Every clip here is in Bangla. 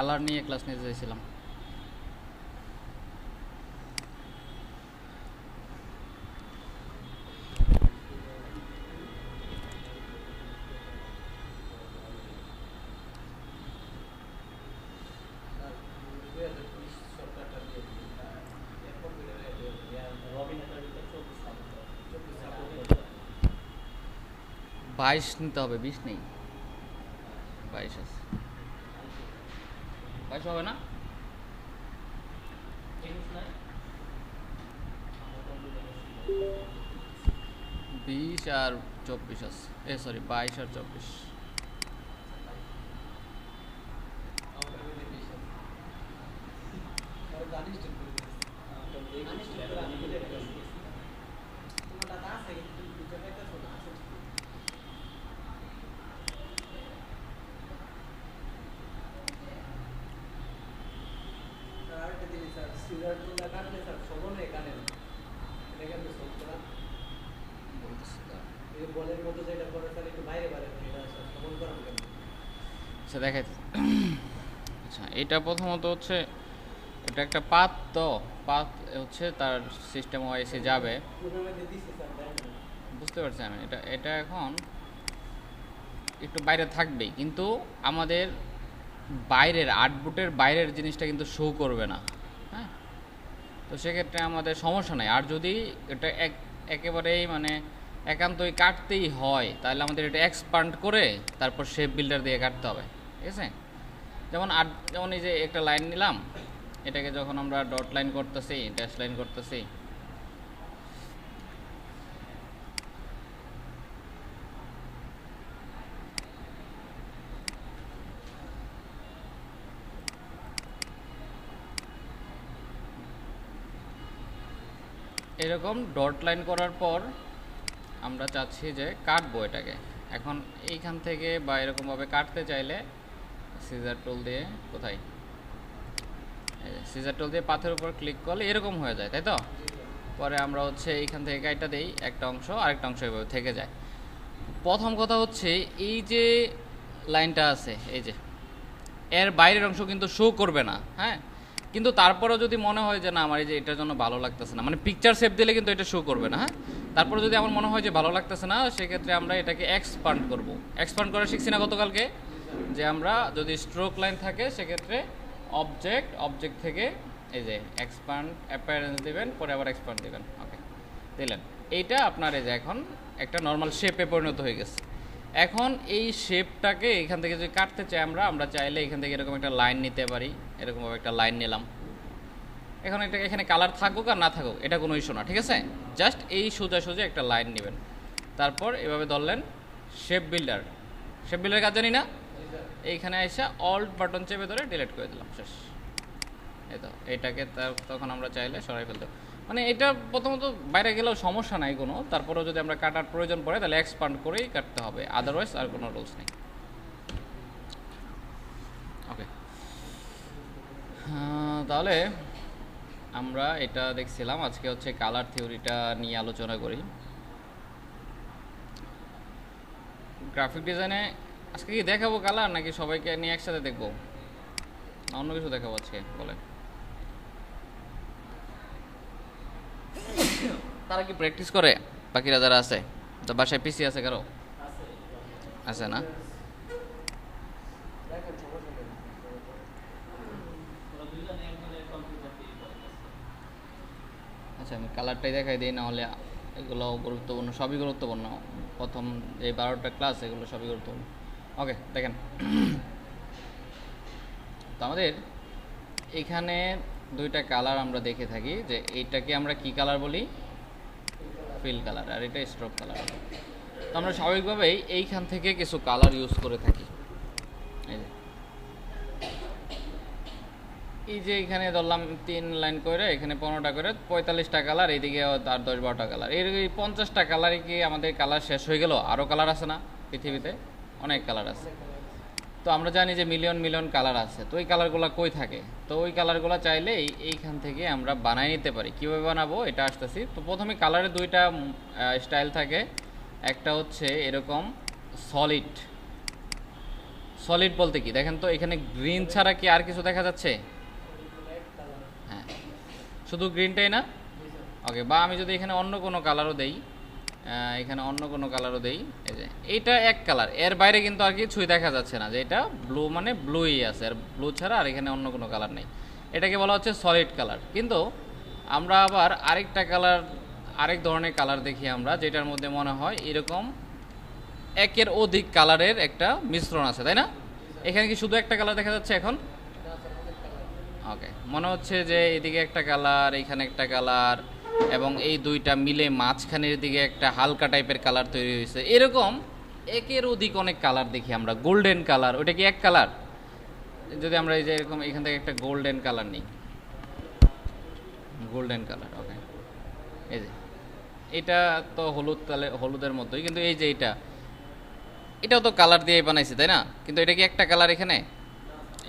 কালার নিয়ে ক্লাস নিতে চাইছিলাম। বাইশ নিতে হবে, 20 নেই। 22 আছে, 22 হবে না? 20 আর 24 আছে, সরি 22 আর 24। আচ্ছা দেখাই। আচ্ছা এটা প্রথমত হচ্ছে, এটা একটা পাত, তো পাত হচ্ছে তার সিস্টেম ওয়াইসে যাবে, বুঝতে পারছি আমি। এটা এটা এখন একটু বাইরে থাকবেই, কিন্তু আমাদের বাইরের আউটপুটের বাইরের জিনিসটা কিন্তু শো করবে না। হ্যাঁ, তো সেক্ষেত্রে আমাদের সমস্যা নাই। আর যদি এটা একেবারেই মানে একান্তই কাটতেই হয়, তাহলে আমাদের এটা এক্সপান্ড করে তারপর শেপ বিল্ডার দিয়ে কাটতে হবে, ঠিক আছে? যেমন এই যে একটা লাইন নিলাম, এটাকে যখন আমরা ডট লাইন করতেছি, ড্যাশ লাইন করতেছি, এরকম ডট লাইন করার পর আমরা চাচ্ছি যে কাটবো এটাকে। এখন এইখান থেকে বা এরকমভাবে কাটতে চাইলে সিজার টুল দিয়ে, কোথায়, সিজার টুল দিয়ে পাথের উপর ক্লিক করলে এরকম হয়ে যায়, তাই তো? পরে আমরা হচ্ছে এইখান থেকে কাইটা দেই একটা অংশ, আরেকটা অংশ এভাবে থেকে যায়। প্রথম কথা হচ্ছে এই যে লাইনটা আছে, এই যে এর বাইরের অংশ কিন্তু শো করবে না। হ্যাঁ, কিন্তু তারপরেও যদি মনে হয় যে না আমার এই যে এটার জন্য ভালো লাগতেছে না, মানে পিকচার সেভ দিলে কিন্তু এটা শো করবে না। হ্যাঁ, তারপরে যদি আমার মনে হয় যে ভালো লাগতেছে না, সেক্ষেত্রে আমরা এটাকে এক্সপান্ড করব। এক্সপান্ড করা শিখছি না গতকালকে, যে আমরা যদি স্ট্রোক লাইন থাকে সেক্ষেত্রে অবজেক্ট থেকে এই যে এক্সপান্ড অ্যাপিয়ারেন্স দিবেন, পরে আবার এক্সপান্ড দিবেন। ওকে, দিলেন। এইটা আপনার এই যে এখন একটা নর্মাল শেপে পরিণত হয়ে গেছে। এখন এই শেপটাকে এখান থেকে যদি কাটতে চাই আমরা চাইলে এখান থেকে এরকম একটা লাইন নিতে পারি। এরকমভাবে একটা লাইন নিলাম। এখন এটা এখানে কালার থাকুক আর না থাকুক এটা কোনো ইস্যু না, ঠিক আছে? জাস্ট এই সোজা একটা লাইন নেবেন, তারপর এভাবে ধরলেন শেপ বিল্ডার কাজ জানি না, এইখানে এসে অল্ট বাটন চেপে ধরে ডিলিট করে দিলাম, শেষ। এই তো এটাকে তখন আমরা চাইলে সরাই ফেলতে, মানে এটা প্রথমত বাইরে গেলেও সমস্যা নাই কোনো, তারপরেও যদি আমরা কাটার প্রয়োজন পড়ে তাহলে এক্সপান্ড করেই কাটতে হবে, আদারওয়াইজ আর কোনো রুলস নেই। ওকে, তাহলে আমরা এটা দেখছিলাম, আজকে হচ্ছে কালার থিওরিটা নিয়ে আলোচনা করি। গ্রাফিক ডিজাইনে আজকে কি দেখাবো কালার, নাকি সবাইকে নিয়ে একসাথে দেখবো, না অন্য কিছু দেখাবো আজকে বলে? তারা কি প্র্যাকটিস করে বাকিরা যারা আছে? তো বাসায় পিসি আছে কারো? আছে না? আচ্ছা আমি কালারটাই দেখাই দিই, না হলে এগুলো গুরুত্বপূর্ণ, সবই গুরুত্বপূর্ণ। প্রথম এই 12টা ক্লাস এগুলো সবই গুরুত্বপূর্ণ। ওকে, দেখেন। তো আমাদের এখানে দুইটা কালার আমরা দেখে থাকি, যে এইটাকে আমরা কি কালার বলি? ফিল কালার, আর এটা স্ট্রোক কালার। তো আমরা স্বাভাবিকভাবেই এইখান থেকে কিছু কালার ইউজ করে থাকি। এই যে এখানে ধরলাম 3 লাইন করে, এখানে 15টা করে, 45টা কালার, এইদিকে আর 10-12টা কালার, এই 50টা কালারই কি আমাদের কালার শেষ হয়ে গেল? আরও কালার আছে না পৃথিবীতে? অনেক কালার আছে। তো আমরা জানি যে মিলিয়ন কালার আছে, তো ওই কালারগুলো কই থাকে? তো ওই কালারগুলো চাইলে এইখান থেকে আমরা বানাই নিতে পারি। কীভাবে বানাবো এটা আসতেছি। তো প্রথমে কালারের দুইটা স্টাইল থাকে, একটা হচ্ছে এরকম সলিড সলিড বলতে কি দেখেন তো, এখানে গ্রিন ছাড়া কি আর কিছু দেখা যাচ্ছে? হ্যাঁ, শুধু গ্রিনটাই না? ওকে, বা আমি যদি এখানে অন্য কোনো কালারও দেই, এখানে অন্য কোনো কালারও দেই, এই যে এইটা এক কালার, এর বাইরে কিন্তু আর কিছুই দেখা যাচ্ছে না, যে এটা ব্লু মানে ব্লুই আছে, আর ব্লু ছাড়া আর এখানে অন্য কোনো কালার নেই। এটাকে বলা হচ্ছে সলিড কালার। কিন্তু আমরা আবার আরেকটা কালার, আরেক ধরনের কালার দেখি আমরা, যেটার মধ্যে মনে হয় এরকম একের অধিক কালারের একটা মিশ্রণ আছে, তাই না? এখানে কি শুধু একটা কালার দেখা যাচ্ছে এখন? ওকে, মনে হচ্ছে যে এদিকে একটা কালার, এইখানে একটা কালার, এবং এই দুইটা মিলে মাঝখানের দিকে একটা হালকা টাইপের কালার তৈরি হয়েছে। এরকম একের অধিক অনেক কালার দেখি আমরা। গোল্ডেন কালার, ওইটা কি এক কালার? যদি আমরা এই যে এরকম এখান থেকে একটা গোল্ডেন কালার নিই, গোল্ডেন কালার, ওকে, এই যে এটা তো হলুদ, তাহলে হলুদের মতোই, কিন্তু এই যে এটাও তো কালার দিয়ে বানাইছে, তাই না? কিন্তু এটা কি একটা কালার? এখানে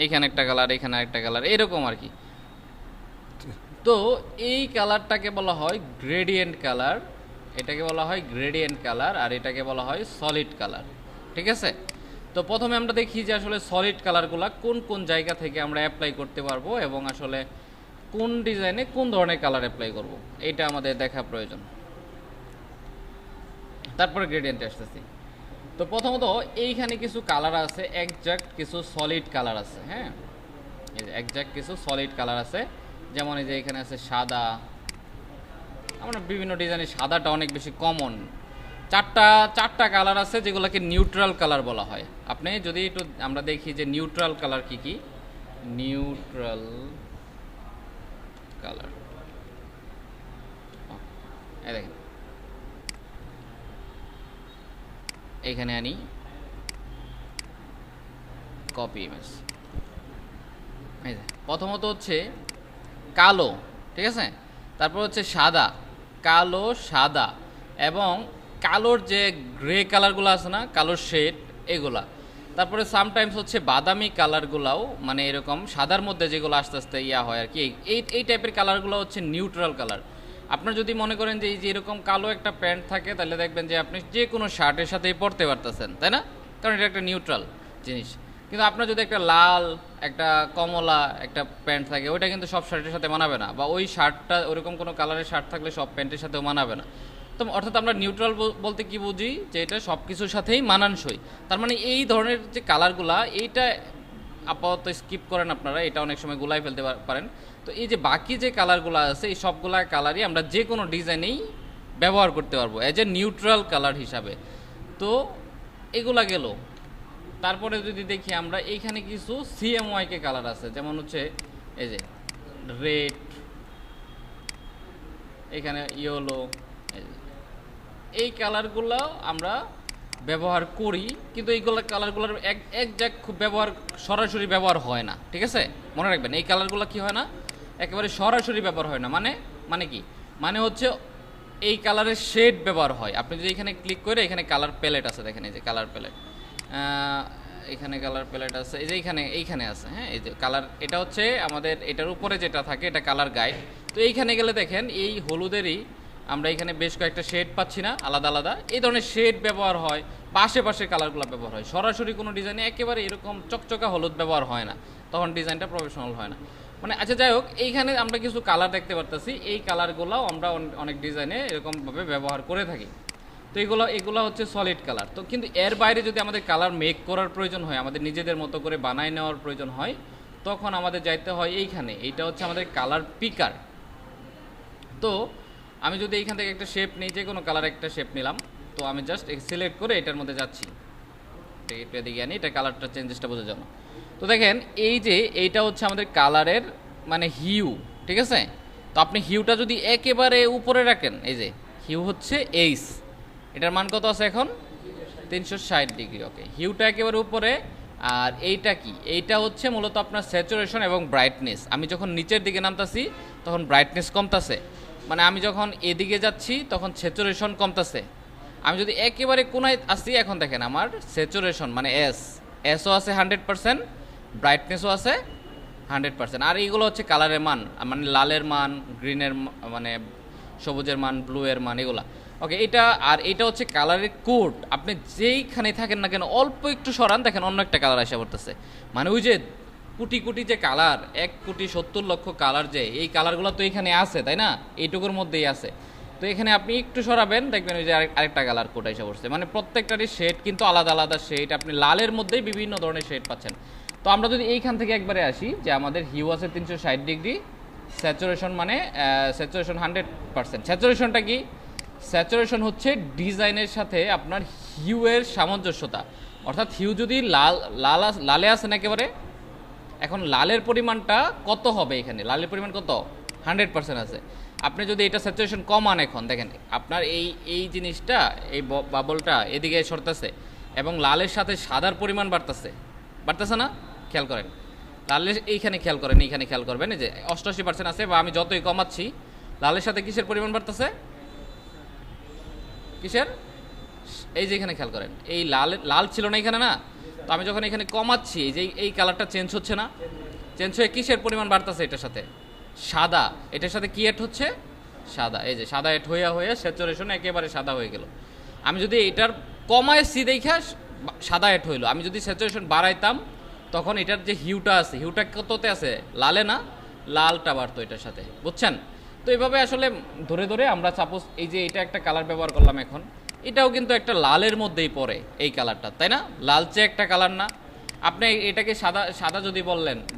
এইখানে একটা কালার, এখানে একটা কালার, এরকম আর কি। তো এই কালারটাকে বলা হয় গ্রেডিয়েন্ট কালার, এটাকে বলা হয় গ্রেডিয়েন্ট কালার, আর এটাকে বলা হয় সলিড কালার। ঠিক আছে? তো প্রথমে আমরা দেখি যে আসলে সলিড কালারগুলো কোন কোন জায়গা থেকে আমরা অ্যাপ্লাই করতে পারবো, এবং আসলে কোন ডিজাইনে কোন ধরনের কালার অ্যাপ্লাই করব, এটা আমাদের দেখা প্রয়োজন। তারপরে গ্রেডিয়েন্টে আসতেছি। তো প্রথমত এইখানে কিছু কালার আছে, একজ্যাক্ট কিছু সলিড কালার আছে। হ্যাঁ, এই যে একজ্যাক্ট কিছু সলিড কালার আছে, যেমন এই যে এখানে আছে সাদা। আমরা বিভিন্ন ডিজাইনের সাদাটা অনেক বেশি কমন। চারটা কালার আছে যেগুলোকে নিউট্রাল কালার বলা হয়। আপনি যদি একটু আমরা দেখি যে নিউট্রাল কালার কি কি, নিউট্রাল কালার, এই দেখেন এখানে আনি কপি ইমেজ। এই যে প্রথমত হচ্ছে কালো, ঠিক আছে, তারপর হচ্ছে সাদা, কালো সাদা, এবং কালোর যে গ্রে কালারগুলো আছে না, কালোর শেড, এগুলা। তারপরে সামটাইমস হচ্ছে বাদামি কালারগুলাও, মানে এরকম সাদার মধ্যে যেগুলো আস্তে আস্তে ইয়া হয় আর কি, এই টাইপের কালারগুলো হচ্ছে নিউট্রাল কালার। আপনার যদি মনে করেন যে এই যে এরকম কালো একটা প্যান্ট থাকে, তাহলে দেখবেন যে আপনি যে কোনো শার্টের সাথেই পরতে পারতেছেন, তাই না? কারণ এটা একটা নিউট্রাল জিনিস। কিন্তু আপনার যদি একটা লাল, একটা কমলা একটা প্যান্ট থাকে, ওইটা কিন্তু সব শার্টের সাথে মানাবে না, বা ওই শার্টটা ওরকম কোনো কালারের শার্ট থাকলে সব প্যান্টের সাথেও মানাবে না। তো অর্থাৎ আমরা নিউট্রাল বলতে কি বুঝি, যে এটা সব কিছুর সাথেই মানানসই। তার মানে এই ধরনের যে কালারগুলা, এইটা আপাতত স্কিপ করেন আপনারা, এটা অনেক সময় গুলাই ফেলতে পারেন। তো এই যে বাকি যে কালারগুলো আছে, এই সবগুলা কালারই আমরা যে কোনো ডিজাইনেই ব্যবহার করতে পারবো অ্যাজ এ নিউট্রাল কালার হিসাবে। তো এগুলা গেল। তারপরে যদি দেখি আমরা এইখানে কিছু সিএমওয়াইকে কালার আছে, যেমন হচ্ছে এই যে রেড, এখানে ইয়েলো, এই কালারগুলো আমরা ব্যবহার করি, কিন্তু এইগুলো কালারগুলোর একজ্যাক্ট খুব ব্যবহার, সরাসরি ব্যবহার হয় না। ঠিক আছে, মনে রাখবেন এই কালারগুলো কি হয় না, একেবারে সরাসরি ব্যবহার হয় না। মানে কি, মানে হচ্ছে এই কালারের শেড ব্যবহার হয়। আপনি যদি এখানে ক্লিক করে, এখানে কালার প্যালেট আছে, দেখেন এই যে কালার প্যালেট, এখানে কালার প্যালেট আছে, এই যে এইখানে আছে। হ্যাঁ, এই যে কালার, এটা হচ্ছে আমাদের এটার উপরে যেটা থাকে, এটা কালার গাইড। তো এইখানে গেলে দেখেন এই হলুদেরই আমরা এখানে বেশ কয়েকটা শেড পাচ্ছি না, আলাদা আলাদা। এই ধরনের শেড ব্যবহার হয়, বা আশেপাশের কালারগুলো ব্যবহার হয়। সরাসরি কোনো ডিজাইনে একেবারে এরকম চকচকা হলুদ ব্যবহার হয় না, তখন ডিজাইনটা প্রফেশনাল হয় না। মানে আচ্ছা, যাই হোক, এইখানে আমরা কিছু কালার দেখতে পারতেছি, এই কালারগুলোও আমরা অনেক ডিজাইনে এরকমভাবে ব্যবহার করে থাকি। তো এগুলো হচ্ছে সলিড কালার। তো কিন্তু এর বাইরে যদি আমাদের কালার মেক করার প্রয়োজন হয়, আমাদের নিজেদের মতো করে বানায় নেওয়ার প্রয়োজন হয়, তখন আমাদের যাইতে হয় এইখানে। এইটা হচ্ছে আমাদের কালার পিকার। তো আমি যদি এইখান থেকে একটা শেপ নিই, যে কোনো কালার একটা শেপ নিলাম, তো আমি জাস্ট সিলেক্ট করে এটার মধ্যে যাচ্ছি, এটা দিকে আনি, এটা কালারটা চেঞ্জেসটা বোঝার জন্য। তো দেখেন এই যে এইটা হচ্ছে আমাদের কালারের মানে হিউ, ঠিক আছে? তো আপনি হিউটা যদি একেবারে উপরে রাখেন, এই যে হিউ হচ্ছে এইচ, এটার মান কত আছে এখন? 360 ডিগ্রি। ওকে, হিউটা একেবারে উপরে। আর এইটা কি, এইটা হচ্ছে মূলত আপনার স্যাচুরেশন এবং ব্রাইটনেস। আমি যখন নিচের দিকে নামতাছি তখন ব্রাইটনেস কমতাছে, মানে আমি যখন এদিকে যাচ্ছি তখন স্যাচুরেশন কমতাছে। আমি যদি একেবারে কোনায় আসি, এখন দেখেন আমার স্যাচুরেশন মানে এসও আছে 100%, ব্রাইটনেসও আছে 100%। আর এইগুলো হচ্ছে কালারের মান, মানে লালের মান, গ্রিনের মানে সবুজের মান, ব্লু এর মান, এগুলা। ওকে, এটা আর এটা হচ্ছে কালারের কোড। আপনি যেইখানে থাকেন না কেন অল্প একটু সরান, দেখেন অন্য একটা কালার আসা পড়তেছে। মানে ওই যে কোটি কোটি যে কালার, 1,70,00,000 কালার, যে এই কালারগুলো তো এখানে আছে, তাই না? এইটুকুর মধ্যেই আছে। তো এখানে আপনি একটু সরাবেন, দেখবেন ওই যে আরেকটা কালার কোড এসে পড়ছে। মানে প্রত্যেকটারই শেড কিন্তু আলাদা আলাদা শেড, আপনি লালের মধ্যেই বিভিন্ন ধরনের শেড পাচ্ছেন। তো আমরা যদি এইখান থেকে একবারে আসি, যে আমাদের হিউ আছে 360°, স্যাচুরেশন মানে স্যাচুরেশন 100%। স্যাচুরেশনটা কি? স্যাচুরেশন হচ্ছে ডিজাইনের সাথে আপনার হিউয়ের সামঞ্জস্যতা। অর্থাৎ হিউ যদি লালে আসে না একেবারে, এখন লালের পরিমাণটা কত হবে? এখানে লালের পরিমাণ কত? 100% আছে। আপনি যদি এটা স্যাচুরেশন কমান, এখন দেখেন আপনার এই জিনিসটা, এই বাবলটা এদিকে সরতেছে এবং লালের সাথে সাদার পরিমাণ বাড়তেছে না? খেয়াল করেন লালের এইখানে, খেয়াল করেন এইখানে, খেয়াল করবেন এই যে 88% আছে, বা আমি যতই কমাচ্ছি লালের সাথে কিসের পরিমাণ বাড়তেছে? কিসের? এই যে এখানে খেয়াল করেন, এই লাল ছিল না এখানে, না? তো আমি যখন এখানে কমাচ্ছি, এই যে এই কালারটা চেঞ্জ হচ্ছে না? চেঞ্জ হয়ে কিসের পরিমাণ বাড়তেছে? এটার সাথে সাদা। এটার সাথে কি এড হচ্ছে? সাদা। এই যে সাদা এড হয়ে স্যাচুরেশন একেবারে সাদা হয়ে গেল। আমি যদি এটার কমাইছি দেখা সাদা এড হইলো, আমি যদি স্যাচুরেশন বাড়াইতাম তখন এটার যে হিউটা আছে, হিউটা কততে আছে? লালে না? লালটা বাড়তো এটার সাথে, বুঝছেন? তো এইভাবে আসলে ধরে ধরে আমরা সাপোজ এই যে এটা একটা কালার ব্যবহার করলাম, এখন এটাও কিন্তু একটা লালের মধ্যেই পড়ে এই কালারটা, তাই না? লালচে একটা কালার না? আপনি এটাকে সাদা সাদা যদি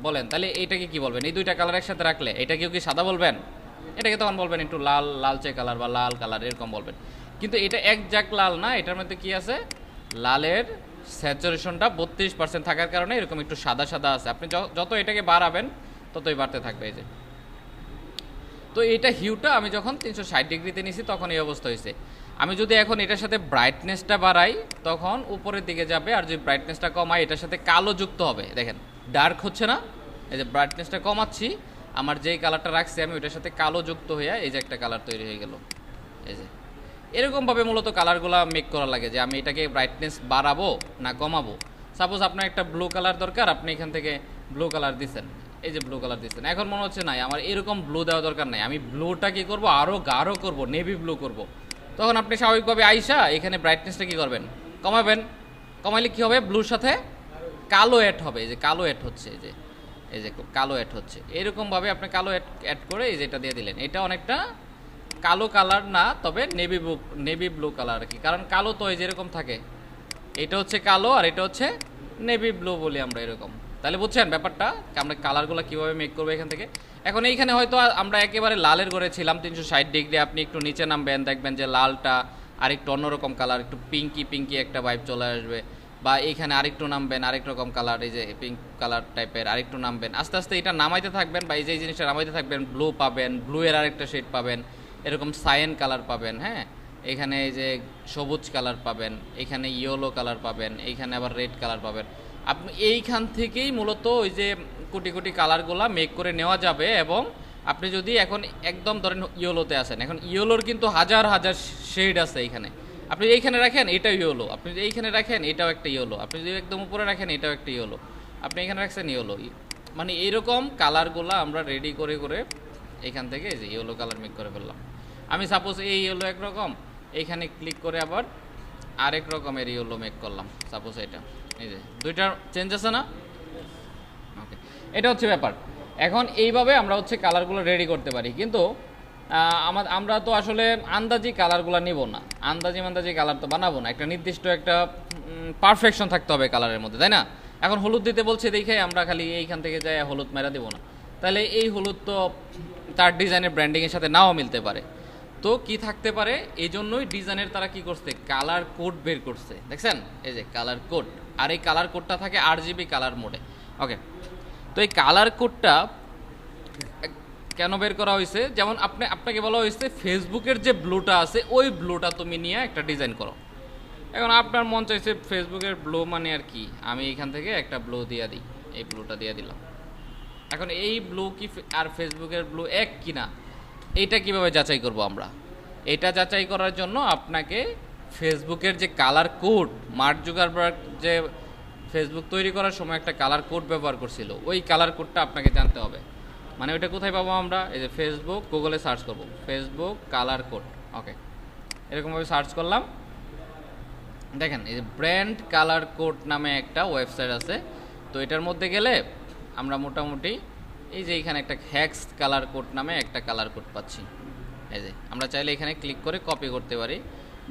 বলেন তাহলে এইটাকে কি বলবেন? এই দুইটা কালার একসাথে রাখলে এটাকেও কি সাদা বলবেন? এটাকে তখন বলবেন একটু লালচে কালার বা লাল কালার, এরকম বলবেন। কিন্তু এটা একজাক্ট লাল না, এটার মধ্যে কি আছে? লালের স্যাচুরেশনটা 32% থাকার কারণে এরকম একটু সাদা সাদা আছে। আপনি যত এটাকে বাড়াবেন ততই বাড়তে থাকবে। এই যে, তো এটা হিউটা আমি যখন 360°তে নিছি তখন এই অবস্থা হয়েছে। আমি যদি এখন এটার সাথে ব্রাইটনেসটা বাড়াই তখন উপরের দিকে যাবে, আর যদি ব্রাইটনেসটা কমাই এটার সাথে কালো যুক্ত হবে। দেখেন ডার্ক হচ্ছে না? এই যে ব্রাইটনেসটা কমাচ্ছি, আমার যেই কালারটা রাখছি আমি ওইটার সাথে কালো যুক্ত হয়ে এই যে একটা কালার তৈরি হয়ে গেল। এই যে এরকমভাবে মূলত কালারগুলো মেক করা লাগে, যে আমি এটাকে ব্রাইটনেস বাড়াবো না কমাবো। সাপোজ আপনার একটা ব্লু কালার দরকার, আপনি এখান থেকে ব্লু কালার দিচ্ছেন, এই যে ব্লু কালার দিচ্ছেন। এখন মনে হচ্ছে নাই আমার এরকম ব্লু দেওয়া দরকার নাই, আমি ব্লুটা কি করব? আরও গাঢ় করব, নেভি ব্লু করব। তখন আপনি স্বাভাবিকভাবে আইসা এখানে ব্রাইটনেসটা কি করবেন? কমাবেন। কমাইলে কি হবে? ব্লুর সাথে কালো অ্যাড হবে। এই যে কালো অ্যাড হচ্ছে, এই যে কালো অ্যাড হচ্ছে। এরকমভাবে আপনি কালো অ্যাড করে এই যে এটা দিয়ে দিলেন। এটা অনেকটা কালো কালার না, তবে নেভি ব্লু কালার আর কি। কারণ কালো তো এই যেরকম থাকে, এটা হচ্ছে কালো আর এটা হচ্ছে নেভি ব্লু বলি আমরা, এরকম। তাহলে বুঝছেন ব্যাপারটা, আমরা কালারগুলো কীভাবে মেক করবো এখান থেকে। এখন এইখানে হয়তো আমরা একেবারে লালের ঘরে ছিলাম 360°, আপনি একটু নিচে নামবেন, দেখবেন যে লালটা আরেকটু অন্যরকম কালার, একটু পিঙ্কি একটা ভাইব চলে আসবে। বা এইখানে আরেকটু নামবেন, আরেক রকম কালার, এই যে পিঙ্ক কালার টাইপের আরেকটু নামবেন। আস্তে আস্তে এটা নামাইতে থাকবেন, বা এই যে জিনিসটা নামাইতে থাকবেন, ব্লু পাবেন, ব্লু এর আরেকটা শেড পাবেন, এরকম সায়েন কালার পাবেন। হ্যাঁ, এখানে এই যে সবুজ কালার পাবেন, এখানে ইয়েলো কালার পাবেন, এইখানে আবার রেড কালার পাবেন। আপনি এইখান থেকেই মূলত ওই যে কোটি কোটি কালারগুলো মেক করে নেওয়া যাবে। এবং আপনি যদি এখন একদম ধরেন ইয়েলোতে আসেন, এখন ইয়েলোর কিন্তু হাজার হাজার শেড আছে এইখানে। আপনি এইখানে রাখেন এটাও ইয়েলো, আপনি যদি এইখানে রাখেন এটাও একটা ইয়েলো, আপনি যদি একদম উপরে রাখেন এটাও একটা ইয়েলো, আপনি এখানে রাখছেন ইয়েলো। মানে এইরকম কালারগুলো আমরা রেডি করে করে এখান থেকে যে ইয়েলো কালার মেক করে ফেললাম। আমি সাপোজ এই ইয়েলো একরকম, এইখানে ক্লিক করে আবার আরেক রকমের ইয়েলো মেক করলাম, সাপোজ এটা। এই যে দুইটা চেঞ্জ আছে না? ওকে, এটা হচ্ছে ব্যাপার। এখন এইভাবে আমরা হচ্ছে কালারগুলো রেডি করতে পারি। কিন্তু আমরা তো আসলে আন্দাজি কালারগুলো নিব না, আন্দাজি কালার তো বানাবো না। একটা নির্দিষ্ট একটা পারফেকশন থাকতে হবে কালারের মধ্যে, তাই না? এখন হলুদ দিতে বলছে দেখে আমরা খালি এইখান থেকে যাই হলুদ মেরা দেবো না। তাহলে এই হলুদ তো তার ডিজাইনের ব্র্যান্ডিংয়ের সাথে নাও মিলতে পারে। তো কি থাকতে পারে, এই জন্যই ডিজাইনের তারা কি করছে, কালার কোড বের করছে। দেখছেন এই যে কালার কোড, আর এই কালার কোডটা থাকে RGB কালার মোডে। ওকে, তো এই কালার কোডটা কেন বের করা হয়েছে? যেমন আপনাকে বলা হয়েছে ফেসবুকের যে ব্লুটা আছে ওই ব্লুটা তুমি নিয়ে একটা ডিজাইন করো। এখন আপনার মন চাইছে ফেসবুকের ব্লু মানে আর কি, আমি এখান থেকে একটা ব্লু দিয়ে দিই, এই ব্লুটা দিয়ে দিলাম। এখন এই ব্লু কি আর ফেসবুকের ব্লু এক কিনা, এইটা কিভাবে যাচাই করব আমরা? এটা যাচাই করার জন্য আপনাকে ফেসবুকের যে কালার কোড, মার্ক জুকারবার্গ যে ফেসবুক তৈরি করার সময় একটা কালার কোড ব্যবহার করছিল, ওই কালার কোডটা আপনাকে জানতে হবে। মানে ওইটা কোথায় পাবো আমরা? এই যে ফেসবুক, গুগলে সার্চ করব ফেসবুক কালার কোড। ওকে, এরকমভাবে সার্চ করলাম, দেখেন এই যে ব্র্যান্ড কালার কোড নামে একটা ওয়েবসাইট আছে। তো এটার মধ্যে গেলে আমরা মোটামুটি এই যে এখানে একটা হ্যাক্স কালার কোড নামে একটা কালার কোড পাচ্ছি। এই যে আমরা চাইলে এখানে ক্লিক করে কপি করতে পারি,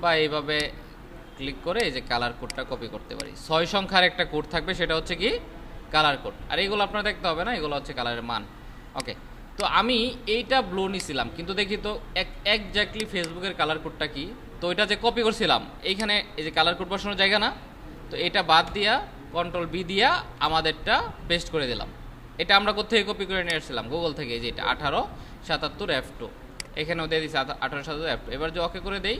বা এইভাবে ক্লিক করে এই যে কালার কোডটা কপি করতে পারি। 6 সংখ্যার একটা কোড থাকবে, সেটা হচ্ছে কি কালার কোড। আর এইগুলো আপনার দেখতে হবে না, এগুলো হচ্ছে কালারের মান। ওকে, তো আমি এইটা ব্লু নিছিলাম, কিন্তু দেখি তো একজাক্টলি ফেসবুকের কালার কোডটা কি। তো ওইটা যে কপি করছিলাম, এইখানে এই যে কালার কোড বসানোর জায়গা না, তো এটা বাদ দিয়া কন্ট্রোল বি দিয়া আমাদেরটা পেস্ট করে দিলাম। এটা আমরা কোথেকে কপি করে নিয়ে এসেছিলাম? গুগল থেকে। এই যে এটা 1877F2, এখানেও দিয়ে দিচ্ছি 1877F2। এবার যে ওকে করে দেই,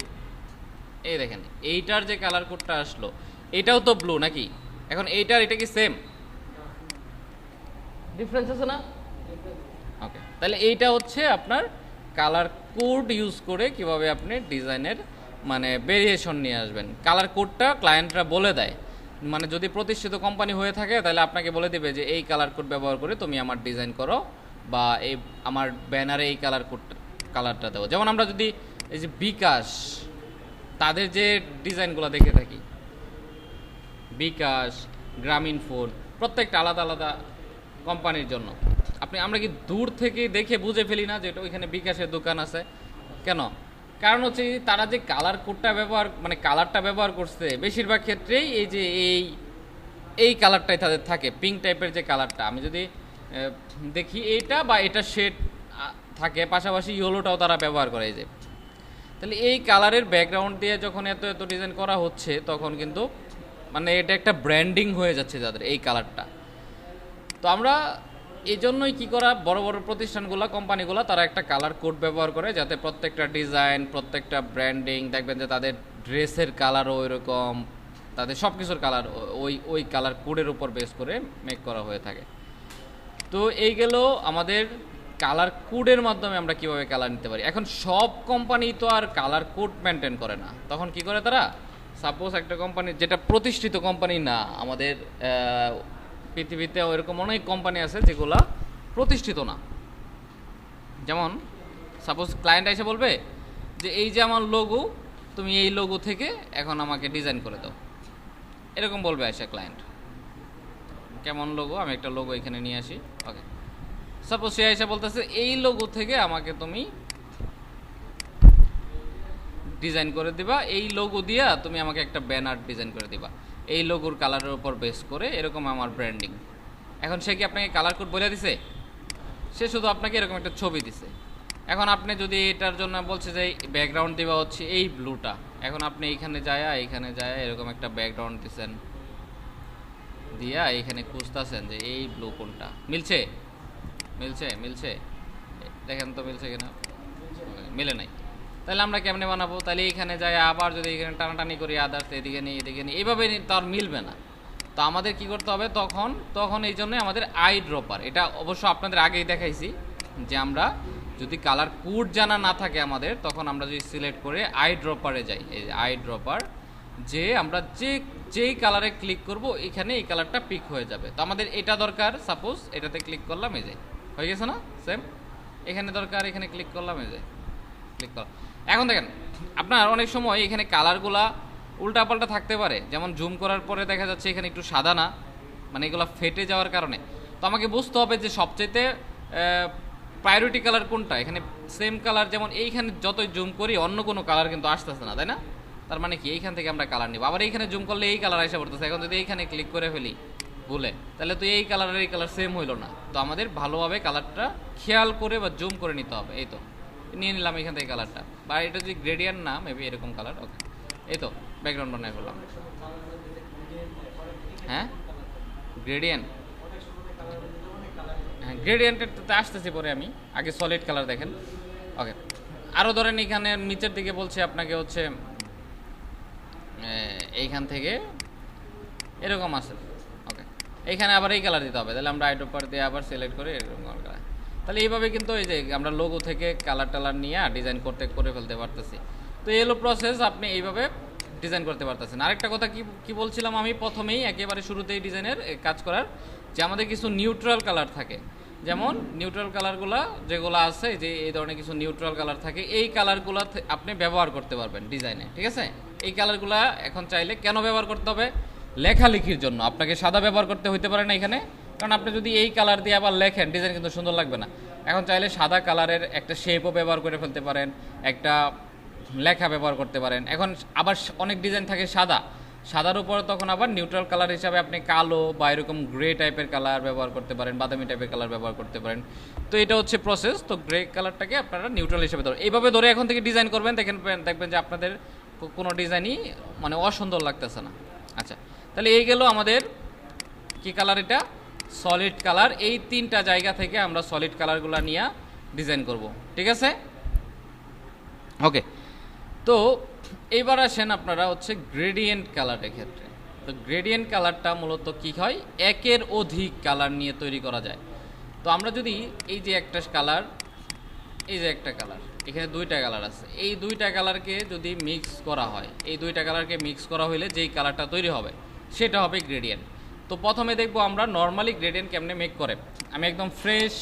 এই দেখেন এইটার যে কালার কোডটা আসলো, এটাও তো ব্লু নাকি? এখন এইটার এটা কি সেম? ডিফারেন্স আছে না? ওকে, তাহলে এইটা হচ্ছে আপনার কালার কোড ইউজ করে কিভাবে আপনি ডিজাইনের মানে ভেরিয়েশন নিয়ে আসবেন। কালার কোডটা ক্লায়েন্টরা বলে দেয়, মানে যদি প্রতিষ্ঠিত কোম্পানি হয়ে থাকে তাহলে আপনাকে বলে দেবে যে এই কালার কোড ব্যবহার করে তুমি আমার ডিজাইন করো, বা এই আমার ব্যানারে এই কালার কোড কালারটা দাও। যেমন আমরা যদি এই যে বিকাশ, তাদের যে ডিজাইনগুলো দেখে থাকি, বিকাশ, গ্রামীণ ফোন, প্রত্যেকটা আলাদা আলাদা কোম্পানির জন্য আমরা কি দূর থেকে দেখে বুঝে ফেলি না যে এটা ওইখানে বিকাশের দোকান আছে? কেন? কারণ হচ্ছে তারা যে কালার কোডটা ব্যবহার মানে কালারটা ব্যবহার করছে, বেশিরভাগ ক্ষেত্রেই এই যে এই কালারটাই তাদের থাকে, পিঙ্ক টাইপের যে কালারটা। আমি যদি দেখি এইটা বা এটা শেড থাকে, পাশাপাশি ইয়েলোটাও তারা ব্যবহার করে। এই যে তাহলে এই কালারের ব্যাকগ্রাউন্ড দিয়ে যখন এত এত ডিজাইন করা হচ্ছে, তখন কিন্তু মানে এটা একটা ব্র্যান্ডিং হয়ে যাচ্ছে যাদের এই কালারটা। তো আমরা এই জন্যই কী করা, বড় বড় প্রতিষ্ঠানগুলো, কোম্পানিগুলো তারা একটা কালার কোড ব্যবহার করে, যাতে প্রত্যেকটা ডিজাইন, প্রত্যেকটা ব্র্যান্ডিং, দেখবেন যে তাদের ড্রেসের কালারও ওই রকম, তাদের সব কিছুর কালার ওই কালার কোডের উপর বেস করে মেক করা হয়ে থাকে। তো এই গেল আমাদের কালার কোডের মাধ্যমে আমরা কিভাবে কালার নিতে পারি। এখন সব কোম্পানি তো আর কালার কোড মেনটেন করে না, তখন কি করে তারা, সাপোজ একটা কোম্পানি যেটা প্রতিষ্ঠিত কোম্পানি না, আমাদের পৃথিবীতে ওইরকম অনেক কোম্পানি আছে যেগুলো প্রতিষ্ঠিত না। যেমন সাপোজ ক্লায়েন্ট এসে বলবে যে এই যে আমার লোগো, তুমি এই লোগো থেকে এখন আমাকে ডিজাইন করে দাও, এরকম বলবে এসে ক্লায়েন্ট। কেমন লোগো? আমি একটা লোগো এখানে নিয়ে আসি। ওকে, সাপোজ সে এসে বলতেছে এই লোগো থেকে আমাকে তুমি ডিজাইন করে দিবা, এই লোগো দিয়া তুমি আমাকে একটা ব্যানার ডিজাইন করে দিবা, এই লোগোর কালারের উপর বেস করে, এরকম আমার ব্র্যান্ডিং। এখন সে কি আপনাকে কালার কোড বলে দিছে? সে শুধু আপনাকে এরকম একটা ছবি দিছে। এখন আপনি যদি এটার জন্য বলছে যে ব্যাকগ্রাউন্ড দিবা হচ্ছে এই ব্লুটা, এখন আপনি এইখানে যায় এরকম একটা ব্যাকগ্রাউন্ড দিচ্ছেন, দিয়া এইখানে খুঁজতেছেন যে এই ব্লু কোনটা মিলছে, মিলছে দেখেন তো মিলছে কিনা, মিলে নাই। তাহলে আমরা কেমনে বানাবো? তাহলে এইখানে যাই, আবার যদি এখানে টানাটানি করি আদার্স, এদিকে নিই এইভাবে তার মিলবে না। তো আমাদের কি করতে হবে তখন এই জন্যই আমাদের আই ড্রপার, এটা অবশ্য আপনাদের আগেই দেখাইছি যে আমরা যদি কালার কোড জানা না থাকে আমাদের, তখন আমরা যদি সিলেক্ট করে আই ড্রপারে যাই, এই যে আই ড্রপার, যে আমরা যেই কালারে ক্লিক করব এখানে এই কালারটা পিক হয়ে যাবে। তো আমাদের এটা দরকার, সাপোজ এটাতে ক্লিক করলাম, এই যে হয়ে গেছে না সেম, এখানে দরকার, এখানে ক্লিক করলাম, এই যে ক্লিক করলাম। এখন দেখেন আপনার অনেক সময় এখানে কালারগুলা উল্টাপাল্টা থাকতে পারে, যেমন জুম করার পরে দেখা যাচ্ছে এখানে একটু সাদা না, মানে এগুলো ফেটে যাওয়ার কারণে। তো আমাকে বুঝতে হবে যে সবচাইতে প্রায়োরিটি কালার কোনটা। এখানে সেম কালার, যেমন এইখানে যতই জুম করি অন্য কোনো কালার কিন্তু আসতেছে না, তাই না? তার মানে কি এইখান থেকে আমরা কালার নিব, আবার এইখানে জুম করলে এই কালার এসে পড়তেছে। এখন যদি এইখানে ক্লিক করে ফেলি ভুলে, তাহলে তো এই কালার আর এই কালার সেম হইলো না। তো আমাদের ভালোভাবে কালারটা খেয়াল করে বা জুম করে নিতে হবে। এই তো নিয়ে নিলাম এখান থেকে কালারটা, বা এটা যদি গ্রেডিয়েন্ট না, মেবি এরকম কালার। ওকে, এই তো ব্যাকগ্রাউন্ড বানিয়ে ফেললাম। হ্যাঁ গ্রেডিয়েন্ট, হ্যাঁ গ্রেডিয়েন্টেরটাতে আসতেছি পরে, আমি আগে সলিড কালার দেখেন। ওকে, আরও ধরেন এখানে নিচের দিকে বলছে আপনাকে হচ্ছে এইখান থেকে এরকম আছে। ওকে, এইখানে আবার এই কালার দিতে হবে, তাহলে আমরা আইড্রপার দিয়ে আবার সিলেক্ট করে এরকম কালার। তাহলে এইভাবে কিন্তু এই যে আমরা লোগো থেকে কালার টালার নিয়ে ডিজাইন করে ফেলতে পারতেছি। তো এই হলো প্রসেস, আপনি এইভাবে ডিজাইন করতে পারতেছেন। আরেকটা কথা কি বলছিলাম আমি প্রথমেই, একেবারে শুরুতেই ডিজাইনের কাজ করার, যে আমাদের কিছু নিউট্রাল কালার থাকে। যেমন নিউট্রাল কালারগুলো যেগুলো আছে, যে এই ধরনের কিছু নিউট্রাল কালার থাকে, এই কালারগুলো আপনি ব্যবহার করতে পারবেন ডিজাইনে, ঠিক আছে। এই কালারগুলো এখন চাইলে কেন ব্যবহার করতে হবে? লেখালেখির জন্য। আপনাকে সাদা ব্যবহার করতে হইতে পারে না এখানে, কারণ আপনি যদি এই কালার দিয়ে আবার লেখেন ডিজাইন কিন্তু সুন্দর লাগবে না। এখন চাইলে সাদা কালারের একটা শেপও ব্যবহার করে ফেলতে পারেন, একটা লেখা ব্যবহার করতে পারেন। এখন আবার অনেক ডিজাইন থাকে সাদা, সাদার উপরে তখন আবার নিউট্রাল কালার হিসাবে আপনি কালো বা এরকম গ্রে টাইপের কালার ব্যবহার করতে পারেন, বাদামি টাইপের কালার ব্যবহার করতে পারেন। তো এটা হচ্ছে প্রসেস। তো গ্রে কালারটাকে আপনারা নিউট্রাল হিসেবে ধরুন, এইভাবে ধরে এখন থেকে ডিজাইন করবেন, দেখবেন যে আপনাদের কোনো ডিজাইনই মানে অসুন্দর লাগতেছে না। আচ্ছা, তাহলে এই গেল আমাদের কি কালার, এটা সলিড কালার। এই তিনটা জায়গা থেকে আমরা সলিড কালারগুলো নিয়ে ডিজাইন করব, ঠিক আছে। ওকে, তো এইবার আসেন আপনারা হচ্ছে গ্রেডিয়েন্ট কালারের ক্ষেত্রে। তো গ্রেডিয়েন্ট কালারটা মূলত কি হয়, একের অধিক কালার নিয়ে তৈরি করা যায়। তো আমরা যদি এই যে একটা কালার, এই যে একটা কালার, এখানে দুইটা কালার আছে, এই দুইটা কালারকে যদি মিক্স করা হয়, এই দুইটা কালারকে মিক্স করা হলে যেই কালারটা তৈরি হবে সেটা হবে গ্রেডিয়েন্ট। তো প্রথমে দেখবো আমরা নর্মালি গ্রেডিয়েন্ট কেমনে মেক করে। আমি একদম ফ্রেশ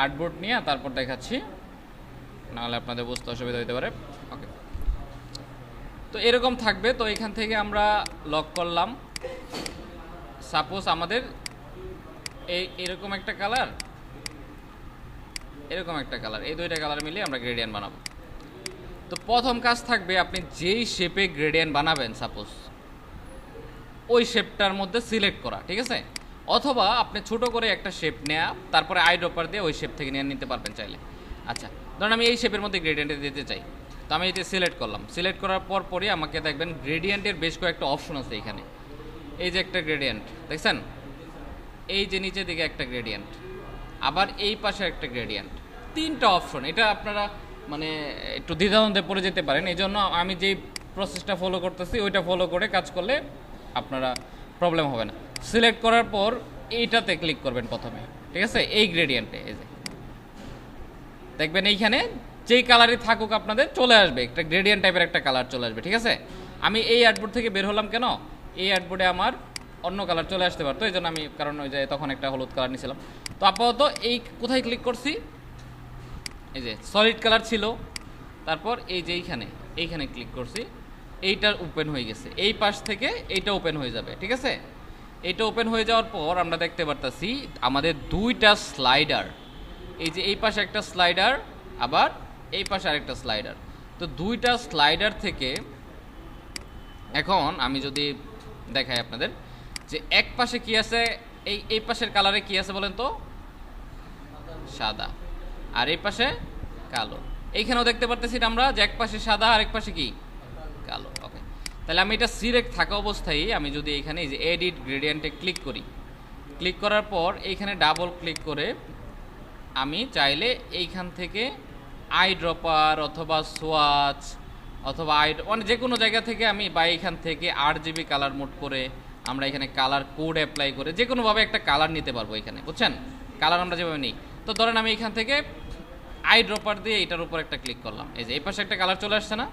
আর্টবোর্ড নিয়ে তারপর দেখাচ্ছি, নাহলে আপনাদের বুঝতে অসুবিধা হতে পারে। ওকে, তো এরকম থাকবে। তো এখান থেকে আমরা লক করলাম। সাপোজ আমাদের এরকম একটা কালার, এরকম একটা কালার, এই দুইটা কালার মিলিয়ে আমরা গ্রেডিয়েন্ট বানাবো। তো প্রথম কাজ থাকবে আপনি যেই শেপে গ্রেডিয়েন্ট বানাবেন, সাপোজ ওই শেপটার মধ্যে সিলেক্ট করা, ঠিক আছে। অথবা আপনি ছোট করে একটা শেপ নেয়া, তারপরে আই ড্রপার দিয়ে ওই শেপ থেকে নিয়ে নিতে পারবেন চাইলে। আচ্ছা, ধরুন আমি এই শেপের মধ্যে গ্রেডিয়েন্টে দিতে চাই, তো আমি এটা সিলেক্ট করলাম। সিলেক্ট করার পরই আমাকে দেখবেন গ্রেডিয়েন্টের বেশ কয়েকটা অপশন আছে এখানে। এই যে একটা গ্রেডিয়েন্ট দেখছেন, এই যে নিচের দিকে একটা গ্রেডিয়েন্ট, আবার এই পাশে একটা গ্রেডিয়েন্ট, তিনটা অপশন। এটা আপনারা মানে একটু দ্বিধাদ্বন্দ্বে পড়ে যেতে পারেন, এই জন্য আমি যেই প্রসেসটা ফলো করতেছি ওইটা ফলো করে কাজ করলে আপনারা প্রবলেম হবে না। সিলেক্ট করার পর এইটাতে ক্লিক করবেন প্রথমে, ঠিক আছে, এই গ্রেডিয়েন্টে। এই যে দেখবেন এইখানে যেই কালারই থাকুক আপনাদের চলে আসবে, একটা গ্রেডিয়েন্ট টাইপের একটা কালার চলে আসবে, ঠিক আছে। আমি এই আর্টবোর্ড থেকে বের হলাম কেন, এই আর্টবোর্ডে আমার অন্য কালার চলে আসতে পারতো, এই জন্য আমি, কারণ ওই যে তখন একটা হলুদ কালার নিয়েছিলাম। তো আপাতত এই কোথায় ক্লিক করছি, এই যে সলিড কালার ছিল, তারপর এই যে এইখানে ক্লিক করছি, এইটার ওপেন হয়ে গেছে, এই পাশ থেকে এইটা ওপেন হয়ে যাবে, ঠিক আছে। এইটা ওপেন হয়ে যাওয়ার পর আমরা দেখতে পারতাছি আমাদের দুইটা স্লাইডার, এই যে এই পাশে একটা স্লাইডার, আবার এই পাশে আরেকটা স্লাইডার। তো দুইটা স্লাইডার থেকে এখন আমি যদি দেখাই আপনাদের যে এক পাশে কি আছে, এই পাশের কালারে কি আছে বলেন তো, সাদা, আর এই পাশে কালো। এইখানেও দেখতে পারতেছি আমরা যে এক পাশে সাদা আর এক পাশে কি কালো। ওকে, তাহলে আমি এটা সিলেক্ট থাকা অবস্থায় আমি যদি এখানে এই যে এডিট গ্রেডিয়েন্টে ক্লিক করি, ক্লিক করার পর এইখানে ডাবল ক্লিক করে আমি চাইলে এইখান থেকে আই ড্রপার অথবা সোয়াচ অথবা মানে যে কোনো জায়গা থেকে আমি, বা এইখান থেকে RGB কালার মোড করে আমরা এখানে কালার কোড অ্যাপ্লাই করে যে কোনোভাবে একটা কালার নিতে পারবো এখানে, বুঝছেন, কালার আমরা যেভাবে নিই। তো ধরেন আমি এখান থেকে আই ড্রপার দিয়ে এইটার উপর একটা ক্লিক করলাম, এই যে এই পাশে একটা কালার চলে আসছে না।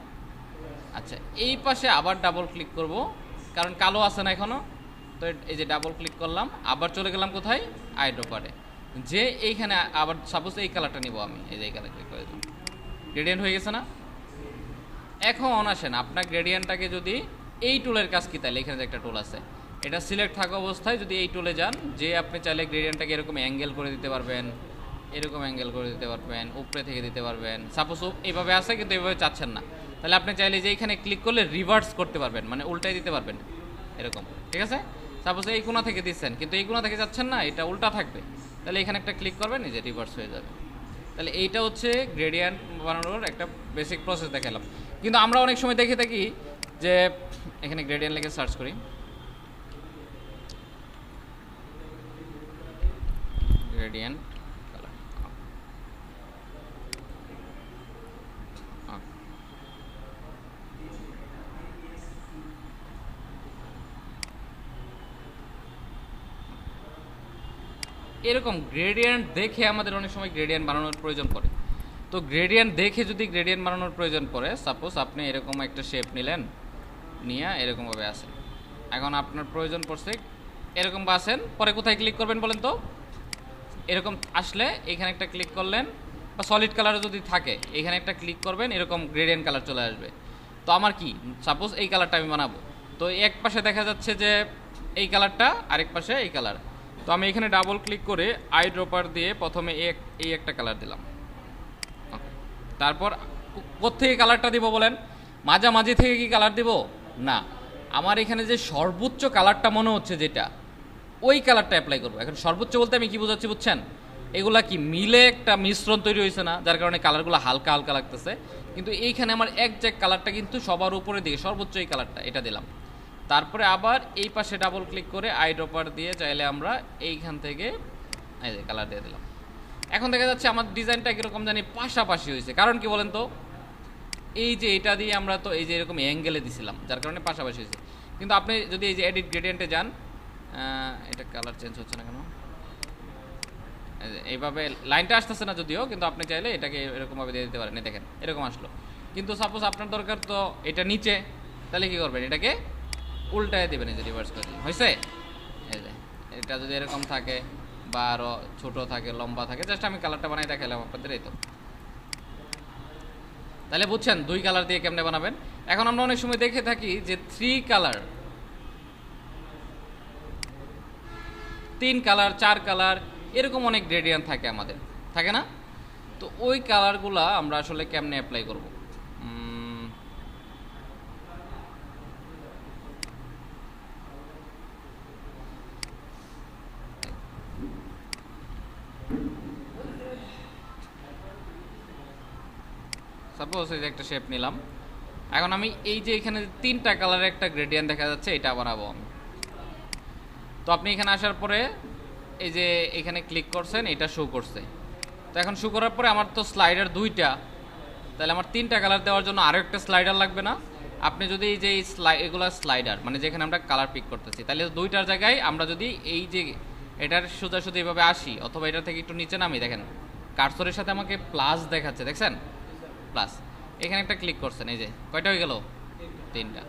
আচ্ছা, এই পাশে আবার ডাবল ক্লিক করব, কারণ কালো আছে না এখনো। তো এই যে ডাবল ক্লিক করলাম, আবার চলে গেলাম কোথায়, আই ড্রপারে, যে এইখানে আবার সাপোজ এই কালারটা নিব আমি, এই যে এই কালার ক্লিক করে দিলাম, গ্রেডিয়েন্ট হয়ে গেছে না। এখন আসেন আপনার গ্রেডিয়েন্টটাকে যদি, এই টুলের কাজ কি, তাইলে এখানে যে একটা টুল আছে, এটা সিলেক্ট থাকা অবস্থায় যদি এই টুলে যান, যে আপনি চাইলে গ্রেডিয়েন্টটাকে এরকম অ্যাঙ্গেল করে দিতে পারবেন, এরকম অ্যাঙ্গেল করে দিতে পারবেন, উপরে থেকে দিতে পারবেন। সাপোজ এইভাবে আছে কিন্তু এইভাবে চাচ্ছেন না, তাহলে আপনি চাইলে যে এইখানে ক্লিক করলে রিভার্স করতে পারবেন, মানে উল্টাই দিতে পারবেন এরকম, ঠিক আছে। সাপোজ এই কোণা থেকে দিচ্ছেন কিন্তু এই কোণা থেকে যাচ্ছেন না, এটা উল্টা থাকবে, তাহলে এখানে একটা ক্লিক করবেন, এই যে রিভার্স হয়ে যাবে। তাহলে এইটা হচ্ছে গ্রেডিয়েন্ট বানানোর একটা বেসিক প্রসেস দেখালাম। কিন্তু আমরা অনেক সময় দেখে থাকি যে এখানে গ্রেডিয়েন্ট লিখে সার্চ করি, গ্রেডিয়েন্ট কালার, এরকম গ্রেডিয়েন্ট দেখে আমাদের অনেক সময় গ্রেডিয়েন্ট বানানোর প্রয়োজন পড়ে। তো গ্রেডিয়েন্ট দেখে যদি গ্রেডিয়েন্ট বানানোর প্রয়োজন পড়ে, সাপোজ আপনি এরকম একটা শেপ নিলেন, নিয়ে এরকমভাবে আসেন, এখন আপনার প্রয়োজন পড়ছে এরকম আসেন, পরে কোথায় ক্লিক করবেন বলেন তো, এরকম আসলে এখানে একটা ক্লিক করলেন, বা সলিড কালার যদি থাকে এখানে একটা ক্লিক করবেন, এরকম গ্রেডিয়েন্ট কালার চলে আসবে। তো আমার কি সাপোজ এই কালারটা আমি বানাবো, তো এক পাশে দেখা যাচ্ছে যে এই কালারটা, আরেক পাশে এই কালার। তো আমি এখানে ডাবল ক্লিক করে আই ড্রপার দিয়ে প্রথমে এই একটা কালার দিলাম। তারপর কোত্থেকে কালারটা দিব বলেন? মাঝামাঝি থেকে কি কালার দিব? না, আমার এখানে যে সর্বোচ্চ কালারটা মনে হচ্ছে যেটা, ওই কালারটা অ্যাপ্লাই করবো। এখন সর্বোচ্চ বলতে আমি কি বোঝাচ্ছি বুঝছেন? এগুলা কি মিলে একটা মিশ্রণ তৈরি হয়েছে না, যার কারণে কালারগুলো হালকা হালকা লাগতেছে। কিন্তু এইখানে আমার একজ্যাক্ট কালারটা কিন্তু সবার উপরে দিকে সর্বোচ্চ এই কালারটা, এটা দিলাম। তারপরে আবার এই পাশে ডাবল ক্লিক করে আই ড্রপার দিয়ে চাইলে আমরা এইখান থেকে এই যে কালার দিয়ে দিলাম। এখন দেখা যাচ্ছে আমার ডিজাইনটা কীরকম জানি পাশাপাশি হয়েছে। কারণ কি বলেন তো? এই যে এটা দিয়ে আমরা তো এই যে এরকম অ্যাঙ্গেলে দিছিলাম, যার কারণে পাশাপাশি হয়েছে। কিন্তু আপনি যদি এই যে এডিট গ্রেডিয়েন্টে যান, এটা কালার চেঞ্জ হচ্ছে না কেন? এইভাবে লাইনটা আসতেছে না যদিও, কিন্তু আপনি চাইলে এটাকে এরকমভাবে দিয়ে দিতে পারেন। দেখেন এরকম আসলো। কিন্তু সাপোজ আপনার দরকার তো এটা নিচে, তাহলে কি করবেন? এটাকে উল্টায় দেবেন, এই যে রিভার্স করে দিন, হয়েছে? এই যে এটা যদি এরকম থাকে বা আরও ছোটো থাকে, লম্বা থাকে, জাস্ট আমি কালারটা বানাই দেখালাম আপনাদের। এই তো, তাহলে বুঝছেন দুই কালার দিয়ে কেমনে বানাবেন। এখন আমরা অনেক সময় দেখে থাকি যে 3 কালার, 3 কালার, 4 কালার, এরকম অনেক গ্রেডিয়েন্ট থাকে আমাদের, থাকে না? তো ওই কালারগুলা আমরা আসলে কেমনে অ্যাপ্লাই করব? সাপোজ এই যে একটা শেপ নিলাম। এখন আমি এই যে এখানে 3টা কালারের একটা গ্রেডিয়েন্ট দেখা যাচ্ছে, এটা বানাবো আমি। তো আপনি এখানে আসার পরে এই যে এখানে ক্লিক করছেন, এটা শো করছে। তো এখন শো করার পরে আমার তো স্লাইডার 2টা, তাহলে আমার 3টা কালার দেওয়ার জন্য আরও একটা স্লাইডার লাগবে না? আপনি যদি এই যে এগুলো স্লাইডার, মানে যেখানে আমরা কালার পিক করতেছি, তাহলে 2টার জায়গায় আমরা যদি এই যে এটার সোজাসুজি এইভাবে আসি, অথবা এটা থেকে একটু নিচে নামি, দেখেন কার্সরের সাথে আমাকে প্লাস দেখাচ্ছে, দেখছেন? প্লাস, এখানে একটা ক্লিক করছেন, এই যে কয়টা হয়ে গেল? 3টা।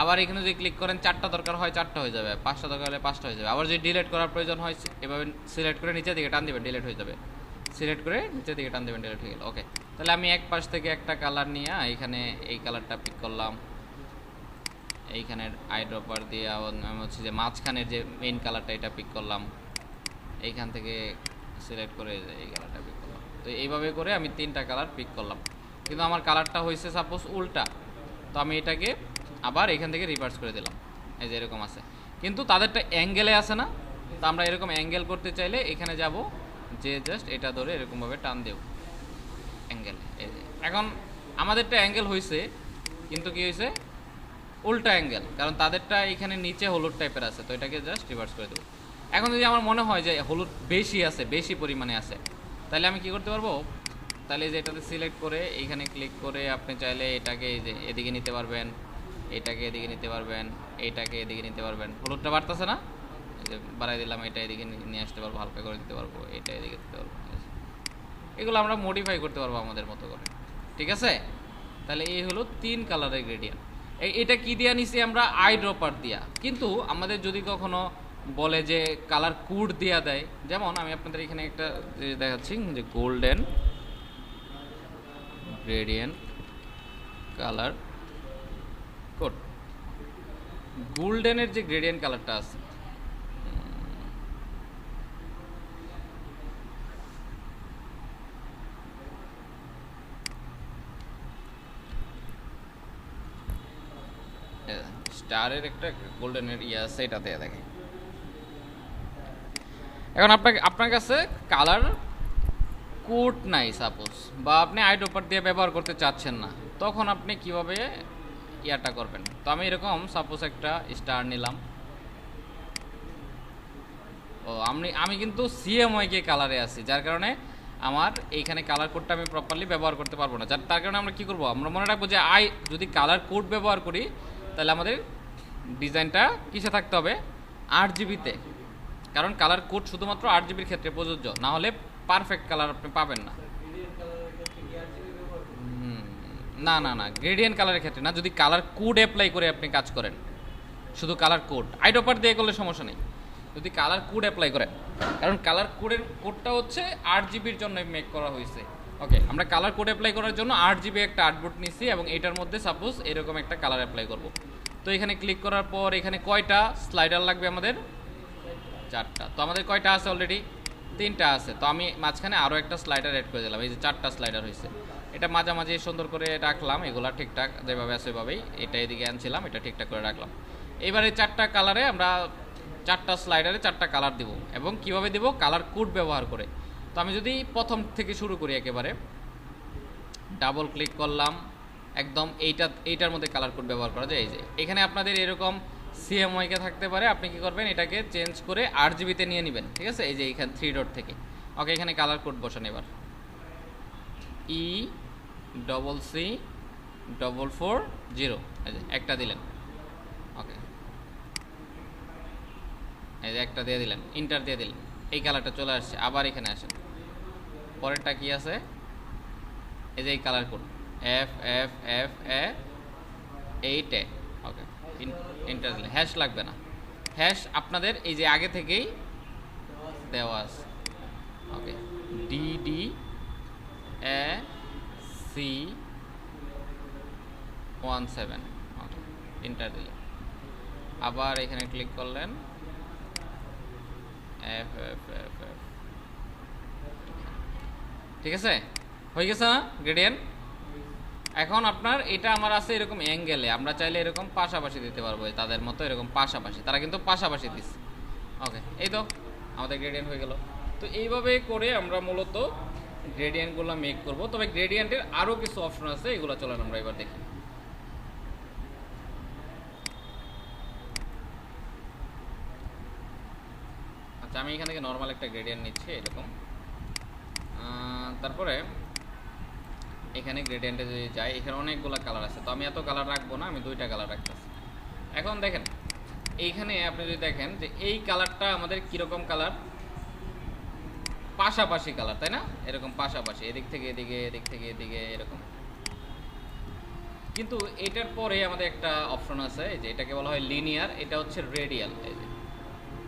আবার এখানে যদি ক্লিক করেন 4টা দরকার হয় 4টা হয়ে যাবে, 5টা দরকার হলে 5টা হয়ে যাবে। আবার যদি ডিলিট করার প্রয়োজন হয় এভাবে সিলেক্ট করে নিচের দিকে টান দিবেন, ডিলিট হয়ে যাবে। সিলেক্ট করে নিচের দিকে টান দিবেন, ডিলিট হয়ে গেল। ওকে, তাহলে আমি এক পাশ থেকে একটা কালার নিয়ে এখানে এই কালারটা পিক করলাম, এইখানের আই ড্রপার দিয়ে আমি হচ্ছে যে মাঝখানের যে মেইন কালারটা এটা পিক করলাম, এইখান থেকে সিলেক্ট করে এই কালারটা পিক করলাম। তো এইভাবে করে আমি 3টা কালার পিক করলাম, কিন্তু আমার কালারটা হয়েছে সাপোজ উল্টা। তো আমি এটাকে আবার এখান থেকে রিভার্স করে দিলাম, এই যে এরকম আছে, কিন্তু তাদেরটা অ্যাঙ্গেলে আছে না? তো আমরা এরকম অ্যাঙ্গেল করতে চাইলে এখানে যাব, যে জাস্ট এটা ধরে এরকমভাবে টান দেব অ্যাঙ্গেল। এই যে এখন আমাদেরটা অ্যাঙ্গেল হয়েছে, কিন্তু কি হয়েছে? উল্টা অ্যাঙ্গেল, কারণ তাদেরটা এখানে নিচে হলুদ টাইপের আছে। তো এটাকে জাস্ট রিভার্স করে দেবো। এখন যদি আমার মনে হয় যে হলুদ বেশি আছে, বেশি পরিমাণে আছে, তাহলে আমি কি করতে পারবো? তাহলে যে এটাতে সিলেক্ট করে এইখানে ক্লিক করে আপনি চাইলে এটাকে এই যে এদিকে নিতে পারবেন, এটাকে এদিকে নিতে পারবেন, এটাকে এদিকে নিতে পারবেন। হলুদটা বাড়তেছে না? এই যে বাড়াই দিলাম, এটা এদিকে নিয়ে আসতে পারবো, হালকা করে দিতে পারবো, এটা এদিকে দিতে পারবো। এগুলো আমরা মডিফাই করতে পারবো আমাদের মতো করে, ঠিক আছে? তাহলে এই হলো 3 কালারের গ্রেডিয়েন্ট। এটা কি দিয়া নিছি আমরা? আই ড্রপার দিয়া। কিন্তু আমাদের যদি কখনো বলে যে কালার কোড দেয়া দেয়, যেমন আমি আপনাদের এখানে একটা দেখাচ্ছি যে গোল্ডেন গ্রেডিয়েন্ট কালার কোড। গোল্ডেনের যে গ্রেডিয়েন্ট কালারটা আছে, স্টারের একটা গোল্ডেনের ইয়ে আছে, এটাতে দেখে। এখন আপনার কাছে কালার কোড নাই সাপোজ, বা আপনি আই ড্রপার দিয়ে ব্যবহার করতে চাচ্ছেন না, তখন আপনি কিভাবে ইয়াটা করবেন? তো আমি এরকম সাপোজ একটা স্টার নিলাম। ও আমি কিন্তু সিএমওয়াইকে কালারে আছি, যার কারণে আমার এইখানে কালার কোডটা আমি প্রপারলি ব্যবহার করতে পারবো না। তার কারণে আমরা কি করব? আমরা মনে রাখবো যে যদি কালার কোড ব্যবহার করি, তাহলে আমাদের ডিজাইনটা কিসে থাকতে হবে? 8GB-তে। কারণ কালার কোড শুধুমাত্র 8GB-র ক্ষেত্রে প্রযোজ্য, না হলে পারফেক্ট কালার আপনি পাবেন না। না না না, গ্রেডিয়েন্ট কালারের ক্ষেত্রে না, যদি কালার কোড অ্যাপ্লাই করে আপনি কাজ করেন, শুধু কালার কোড আই ড্রপার দিয়ে করলে সমস্যা নেই। যদি কালার কোড অ্যাপ্লাই করেন, কারণ কালার কোডটা হচ্ছে 8 জিবির জন্য মেক করা হয়েছে। ওকে, আমরা কালার কোড অ্যাপ্লাই করার জন্য 8 জিবি একটা আর্টবোর্ড নিচ্ছি এবং এটার মধ্যে সাপোজ এরকম একটা কালার অ্যাপ্লাই করব। তো এখানে ক্লিক করার পর এখানে কয়টা স্লাইডার লাগবে আমাদের? 4টা। তো আমাদের কয়টা আছে? অলরেডি 3টা আছে। তো আমি মাঝখানে আরও একটা স্লাইডার অ্যাড করে দিলাম, এই যে 4টা স্লাইডার হয়েছে। এটা মাঝামাঝি সুন্দর করে রাখলাম, এগুলা ঠিকঠাক যেভাবে আছে ওইভাবেই। এটা এদিকে আনছিলাম, এটা ঠিকঠাক করে রাখলাম। এবারে 4টা কালারে আমরা 4টা স্লাইডারে 4টা কালার দিব। এবং কিভাবে দিব? কালার কোড ব্যবহার করে। তো আমি যদি প্রথম থেকে শুরু করি, একেবারে ডাবল ক্লিক করলাম, একদম এইটার মধ্যে কালার কোড ব্যবহার করা যায়। এই যে এখানে আপনাদের এরকম সিএমওয়াইকে থাকতে পারে, আপনি কি করবেন? এটাকে চেঞ্জ করে 8 জিবিতে নিয়ে নেবেন, ঠিক আছে? এই যে এখানে 3 ডট থেকে। ওকে, এখানে কালার কোড বসান। এবার ECC440, এই যে একটা দিলেন। ওকে, এই যে একটা দিয়ে দিলেন, ইন্টার দিয়ে দিলেন, এই কালারটা চলে আসছে। আবার এখানে আসেন, পরেরটা কি আছে? এই যে এই কালার কোড FFFA8A। ওকে, ইন্টার দিলেন, হ্যাশ লাগবে না। হ্যাশ আপনাদের এই যে আগে থেকেই দেওয়া আছে। ওকে, DDAC17। ওকে, ইন্টার দিলেন। আবার এখানে ক্লিক করলেন, FFFF। ঠিক আছে, হয়ে গেছে না গ্রেডিয়েন্ট? এখন আপনার এটা আমার আছে এরকম অ্যাঙ্গেলে, আমরা চাইলে এরকম পাশাপাশি দিতে পারবো, তাদের মতো এরকম পাশাপাশি। তারা কিন্তু পাশাপাশি দিচ্ছে। ওকে, এই তো আমাদের গ্রেডিয়েন্ট হয়ে গেল। তো এইভাবে করে আমরা মূলত গ্রেডিয়েন্টগুলো মেক করব। তবে গ্রেডিয়েন্টের আরও কিছু অপশন আছে, এগুলো চলেন আমরা এবার দেখি। আচ্ছা, আমি এখান থেকে নর্মাল একটা গ্রেডিয়েন্ট নিচ্ছি এরকম। তারপরে এখানে গ্রেডিয়েন্টে যদি যাই, এখানে অনেকগুলো কালার আছে। তো আমি এত কালার রাখবো না, আমি 2টা কালার রাখতেছি। এখন দেখেন এইখানে আপনি যদি দেখেন যে এই কালারটা আমাদের কীরকম কালার? পাশাপাশি কালার, তাই না? এরকম পাশাপাশি, এদিক থেকে এদিকে, এদিক থেকে এদিকে, এরকম। কিন্তু এটার পরে আমাদের একটা অপশন আছে, এই যে এটাকে বলা হয় লিনিয়ার, এটা হচ্ছে রেডিয়াল। এই যে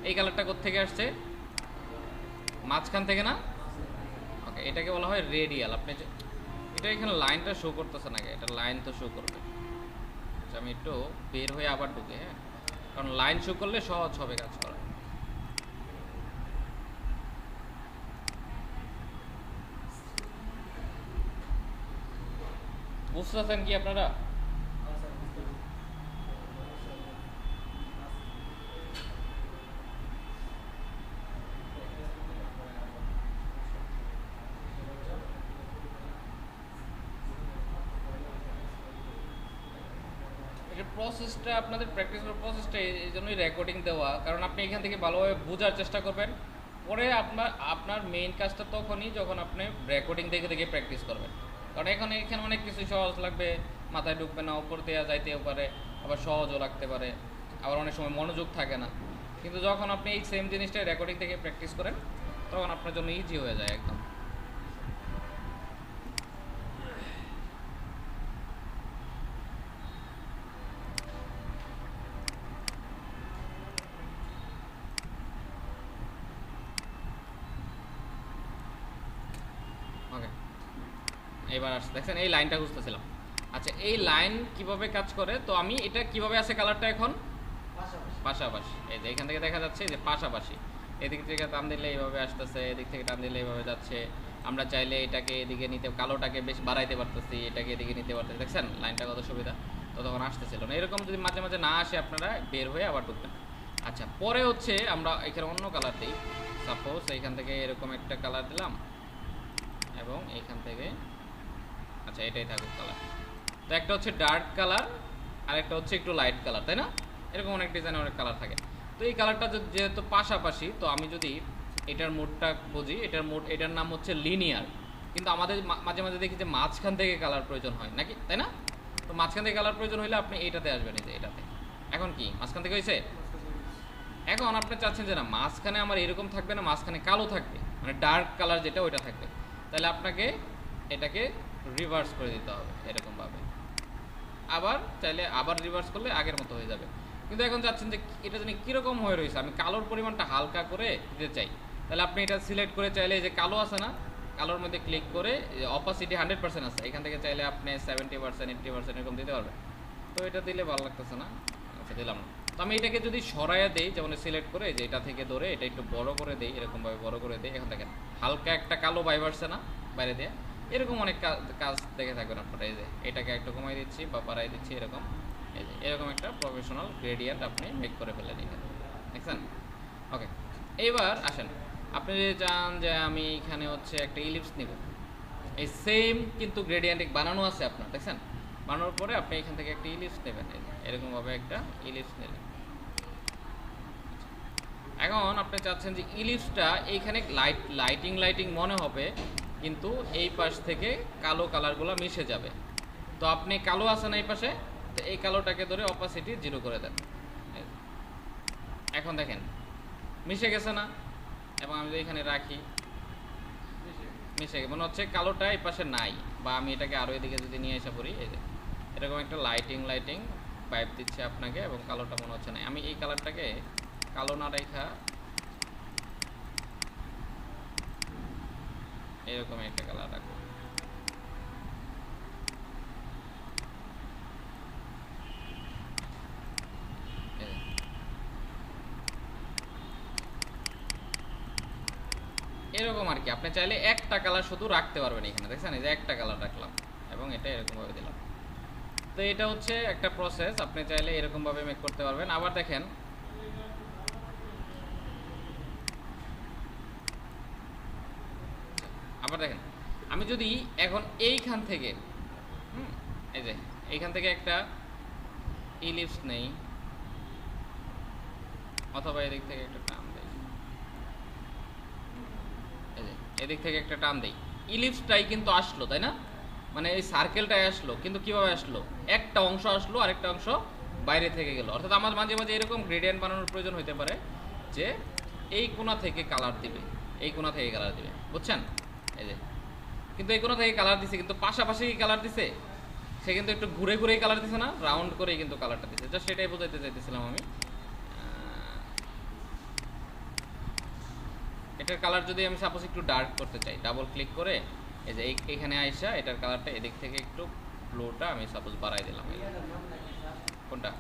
এই কালারটা কোত্থেকে আসছে? মাঝখান থেকে না? ওকে, এটাকে বলা হয় রেডিয়াল। আপনি এটা এখানে লাইনটা শো করতেছে না, এটা লাইন তো শো করবে। আচ্ছা, আমি একটু বের হয়ে আবার ঢুকে, হ্যাঁ, কারণ লাইন শো করলে সহজ হবে কাজ করা। বুঝতেছেন কি আপনারা? প্রসেসটা আপনাদের প্র্যাকটিসের প্রসেসটা এই জন্যই রেকর্ডিং দেওয়া, কারণ আপনি এখান থেকে ভালোভাবে বোঝার চেষ্টা করবেন। পরে আপনার মেইন কাজটা তখনই যখন আপনি রেকর্ডিং দেখে দেখে প্র্যাকটিস করবেন। কারণ এখানে অনেক কিছু সহজ লাগবে, মাথায় ঢুকবে না, উপর দেওয়া যাইতেও পারে, আবার সহজও লাগতে পারে, আবার অনেক সময় মনোযোগ থাকে না। কিন্তু যখন আপনি এই সেম জিনিসটা রেকর্ডিং থেকে প্র্যাকটিস করেন, তখন আপনার জন্য ইজি হয়ে যায় একদম। ওকে, এবার আসছে, দেখছেন এই লাইনটা খুঁজতেছিলাম। আচ্ছা, এই লাইন কিভাবে কাজ করে? তো আমি এটা কিভাবে আছে কালারটা এখন পাশাপাশি, এই যে এখান থেকে দেখা যাচ্ছে যে পাশাপাশি, এদিক থেকে টান দিলে এইভাবে আসতেছে, এদিক থেকে টান দিলে এইভাবে যাচ্ছে। আমরা চাইলে এটাকে এদিকে নিতে, কালোটাকে বেশ বাড়াইতে পারতেছি, এটাকে এদিকে নিতে পারতেছি। দেখছেন লাইনটা কত সুবিধা? তো তখন আসতেছিল না। এরকম যদি মাঝে মাঝে না আসে, আপনারা বের হয়ে আবার ঢুকবেন। আচ্ছা, পরে হচ্ছে আমরা এখানে অন্য কালার দিই। সাপোজ এইখান থেকে এরকম একটা কালার দিলাম এবং এইখান থেকে, আচ্ছা এটাই থাকুক কালার। তো একটা হচ্ছে ডার্ক কালার আর একটা হচ্ছে একটু লাইট কালার, তাই না? এরকম অনেক ডিজাইনে অনেক কালার থাকে। তো এই কালারটা যেহেতু পাশাপাশি, তো আমি যদি এটার মোডটা বুঝি, এটার নাম হচ্ছে লিনিয়ার। কিন্তু আমাদের মাঝে মাঝে দেখি যে মাঝখান থেকে কালার প্রয়োজন হয় নাকি, তাই না? তো মাঝখান থেকে কালার প্রয়োজন হলে আপনি এইটাতে আসবেন, এই যে এটাতে। এখন কি মাঝখান থেকে হয়েছে? এখন আপনি চাচ্ছেন যে না, মাঝখানে আমার এরকম থাকবে না, মাঝখানে কালো থাকবে, মানে ডার্ক কালার যেটা ওইটা থাকবে। তাহলে আপনাকে এটাকে রিভার্স করে দিতে হবে এরকমভাবে। আবার চাইলে আবার রিভার্স করলে আগের মতো হয়ে যাবে। কিন্তু এখন চাচ্ছেন যে এটা জানি কীরকম হয়ে রয়েছে, আমি কালোর পরিমাণটা হালকা করে দিতে চাই। তাহলে আপনি এটা সিলেক্ট করে চাইলে এই যে কালো আছে না, কালোর মধ্যে ক্লিক করে অপাসিটি 100% আছে, এখান থেকে চাইলে আপনি 70% 80% এরকম দিতে পারবেন। তো এটা দিলে ভালো লাগতেছে না, আচ্ছা দিলাম না। তো আমি এটাকে যদি সরাইয়া দেই, যেমন সিলেক্ট করে যে এটা থেকে ধরে এটা একটু বড় করে দেই, এরকমভাবে বড় করে দেই, এখন দেখেন হালকা একটা কালো ভাইব আসছে না বাইরে দিয়ে। এরকম অনেক কাজ দেখে থাকবেন আপনারা। এই যে এটাকে একটু কমাই দিচ্ছি বা বাড়াই দিচ্ছি, এরকম এই যে এরকম একটা প্রফেশনাল গ্রেডিয়েন্ট আপনি মেক করে ফেলেন এখানে, দেখছেন? ওকে, এইবার আসেন, আপনি যদি চান যে আমি এখানে হচ্ছে একটা ইলিপস নিব, এই সেম কিন্তু গ্রেডিয়েন্ট বানানো আছে আপনার, দেখছেন? বানানোর পরে আপনি এখান থেকে একটা ইলিপস নেবেন, এরকমভাবে একটা ইলিপস নিলেন। এখন আপনি চাচ্ছেন যে ইলিপসটা এইখানে লাইটিং মনে হবে, কিন্তু এই পাশ থেকে কালো কালারগুলো মিশে যাবে। তো আপনি কালো আছে না এই পাশে, তো এই কালোটাকে ধরে অপাসিটি 0 করে দেন। এখন দেখেন মিশে গেছে না? এবং আমি যদি এখানে রাখি, মিশে গেছে, মনে হচ্ছে কালোটা এই পাশে নাই। বা আমি এটাকে আরও এদিকে যদি নিয়ে এসে পড়ি, এই যে এরকম একটা লাইটিং পাইপ দিচ্ছে আপনাকে, এবং কালোটা মনে হচ্ছে না। আমি এই কালারটাকে কালো না রেখা এরকম একটা কালার রাখবো। এরকম আর কি, আপনি চাইলে একটা কালার শুধু রাখতে পারবেন এখানে, দেখছেন? এই যে একটা কালার রাখলাম এবং এটা এরকমভাবে দিলাম। তো এটা হচ্ছে একটা প্রসেস, আপনি চাইলে এরকমভাবে মেক করতে পারবেন। আবার দেখেন আমি যদি এখন এইখান থেকে এই যে এইখান থেকে একটা ইলিপস নেই, অথবা এদিক থেকে একটা টান দেই, এই যে এদিক থেকে একটা টান দেই, ইলিপসটাই কিন্তু আসলো, তাই না? মানে এই সার্কেলটাই আসলো, কিন্তু কিভাবে আসলো? একটা অংশ আসলো, আরেকটা অংশ বাইরে থেকে গেল। অর্থাৎ আমার মাঝে মাঝে এরকম গ্রেডিয়েন্ট বানানোর প্রয়োজন হতে পারে যে এই কোণা থেকে কালার দিবে, এই কোণা থেকে কালার দিবে, বুঝছেন? এই যে কিন্তু এই কোণা থেকে কালার দিছে, কিন্তু পাশাপাশি কি কালার দিছে? সে কিন্তু একটু ঘুরে ঘুরেই কালার দিছে না, রাউন্ড করেই কিন্তু কালারটা দিছে। জাস্ট সেটাই বোঝাইতে চাইতেছিলাম আমি। এটার কালার যদি আমি সাপোজ একটু ডার্ক করতে চাই, ডাবল ক্লিক করে এই যে এইখানে আইসা এটার কালারটা এদিক থেকে একটু ব্লুটা আমি সাপোজ বাড়াই দিলাম। কোনটা?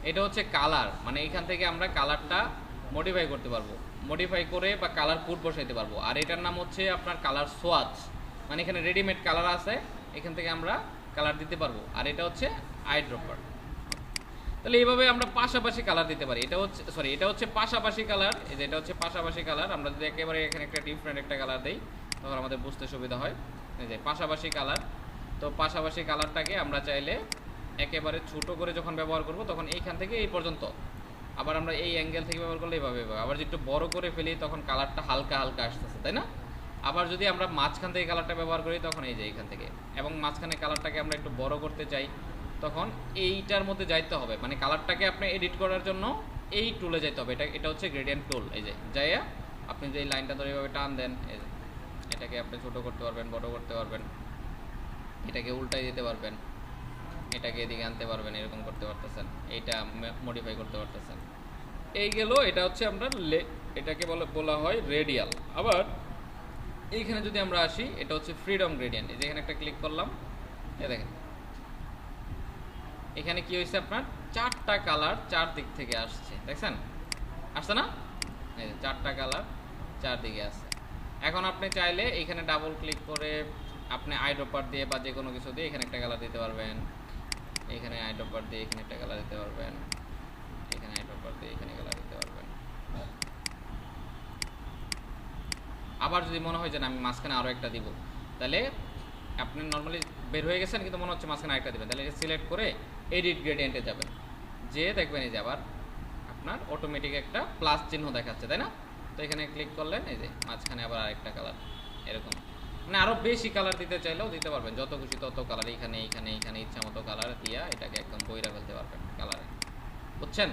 এটা হচ্ছে কালার, মানে এখান থেকে আমরা কালারটা মডিফাই করতে পারবো, মডিফাই করে বা কালার কোড বসাইতে পারবো। আর এটার নাম হচ্ছে আপনার কালার সোয়াচ, মানে এখানে রেডিমেড কালার আছে, এখান থেকে আমরা কালার দিতে পারবো। আর এটা হচ্ছে আই ড্রপার। তাহলে এইভাবে আমরা পাশাপাশি কালার দিতে পারি। এটা হচ্ছে পাশাপাশি কালার। এই যে এটা হচ্ছে পাশাপাশি কালার। আমরা যদি একেবারে এখানে একটা ডিফারেন্ট একটা কালার দেই, তখন আমাদের বুঝতে সুবিধা হয়। এই যে পাশাপাশি কালার, তো পাশাপাশি কালারটাকে আমরা চাইলে একেবারে ছোট করে যখন ব্যবহার করব, তখন এইখান থেকে এই পর্যন্ত, আবার আমরা এই অ্যাঙ্গেল থেকে ব্যবহার করলে এইভাবে, আবার যদি একটু বড় করে ফেলি তখন কালারটা হালকা হালকা আসতেছে, তাই না? আবার যদি আমরা মাঝখান থেকে কালারটা ব্যবহার করি, তখন এই যে এইখান থেকে, এবং মাঝখানে কালারটাকে আমরা একটু বড় করতে চাই, তখন এইটার মধ্যে যাইতে হবে, মানে কালারটাকে আপনি এডিট করার জন্য এই টুলে যাইতে হবে। এটা হচ্ছে গ্রেডিয়েন্ট টুল। এই যে যাইয়া আপনি যে লাইনটা ধরে এভাবে টান দেন, এই যে এটাকে আপনি ছোট করতে পারবেন, বড় করতে পারবেন, এটাকে উল্টাই দিতে পারবেন, এটাকে এদিকে আনতে পারবেন, এরকম করতে পারতেছেন, এইটা মডিফাই করতে পারতেছেন। এই গেল, এটা হচ্ছে আমরা এটাকে বলা হয় রেডিয়াল। আবার এইখানে যদি আমরা আসি, এটা হচ্ছে ফ্রিডম গ্রেডিয়েন্ট। এই যে এখানে একটা ক্লিক করলাম, এই দেখেন এখানে কি হয়েছে, আপনার চারটা কালার চার দিক থেকে আসছে, দেখছেন? আসছে না? এই যে চারটা কালার চারদিকে আসছে। এখন আপনি চাইলে এখানে ডাবল ক্লিক করে আপনি আইড্রপার দিয়ে বা যে কোনো কিছু দিয়ে এখানে একটা কালার দিতে পারবেন, এখানে আইড্রপার দিয়ে এখানে একটা কালার দিতে পারবেন, এখানে আইড্রপার দিয়ে এখানে কালার দিতে পারবেন। আবার যদি মনে হয় যে না আমি মাঝখানে আরও একটা দিব, তাহলে আপনি নর্মালি বের হয়ে গেছেন কিন্তু মনে হচ্ছে মাঝখানে আরেকটা দেবেন, তাহলে এটা সিলেক্ট করে এডিট গ্রেডিয়েন্টে যাবেন, যে দেখবেন এই যে আবার আপনার অটোমেটিক একটা প্লাস চিহ্ন দেখাচ্ছে, তাই না? তো এখানে ক্লিক করলেন, এই যে মাঝখানে আবার আরেকটা কালার, এরকম। মানে আরও বেশি কালার দিতে চাইলেও দিতে পারবেন, যত খুশি তত কালার, এইখানে এইখানে এইখানে ইচ্ছা মতো কালার দিয়া এটাকে একদম বইরা ফেলতে পারবেন কালারে, বুঝছেন?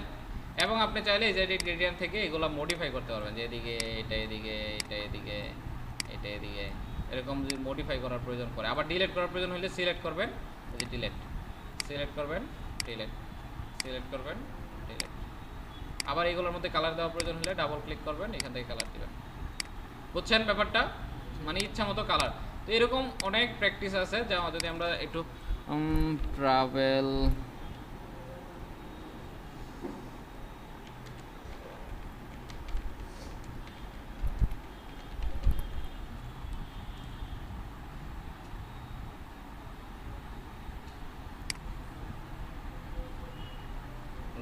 এবং আপনি চাইলে এই যে এডিট গ্রেডিয়েন্ট থেকে এগুলো মডিফাই করতে পারবেন, যে এদিকে এটা এদিকে এটা এদিকে এটা এদিকে, এরকম যদি মডিফাই করার প্রয়োজন পড়ে। আবার ডিলিট করার প্রয়োজন হলে সিলেক্ট করবেন, এই যে ডিলিট, সিলেক্ট করবেন, ডিলিট, সিলেক্ট করবেন, ডিলিট। আবার এইগুলোর মধ্যে কালার দেওয়ার প্রয়োজন হলে ডাবল ক্লিক করবেন, এখান থেকে কালার দিবেন। বুঝছেন ব্যাপারটা? মানে ইচ্ছা মতো কালার। তো এরকম অনেক প্র্যাকটিস আছে, যেমন যদি আমরা একটু ট্রাভেল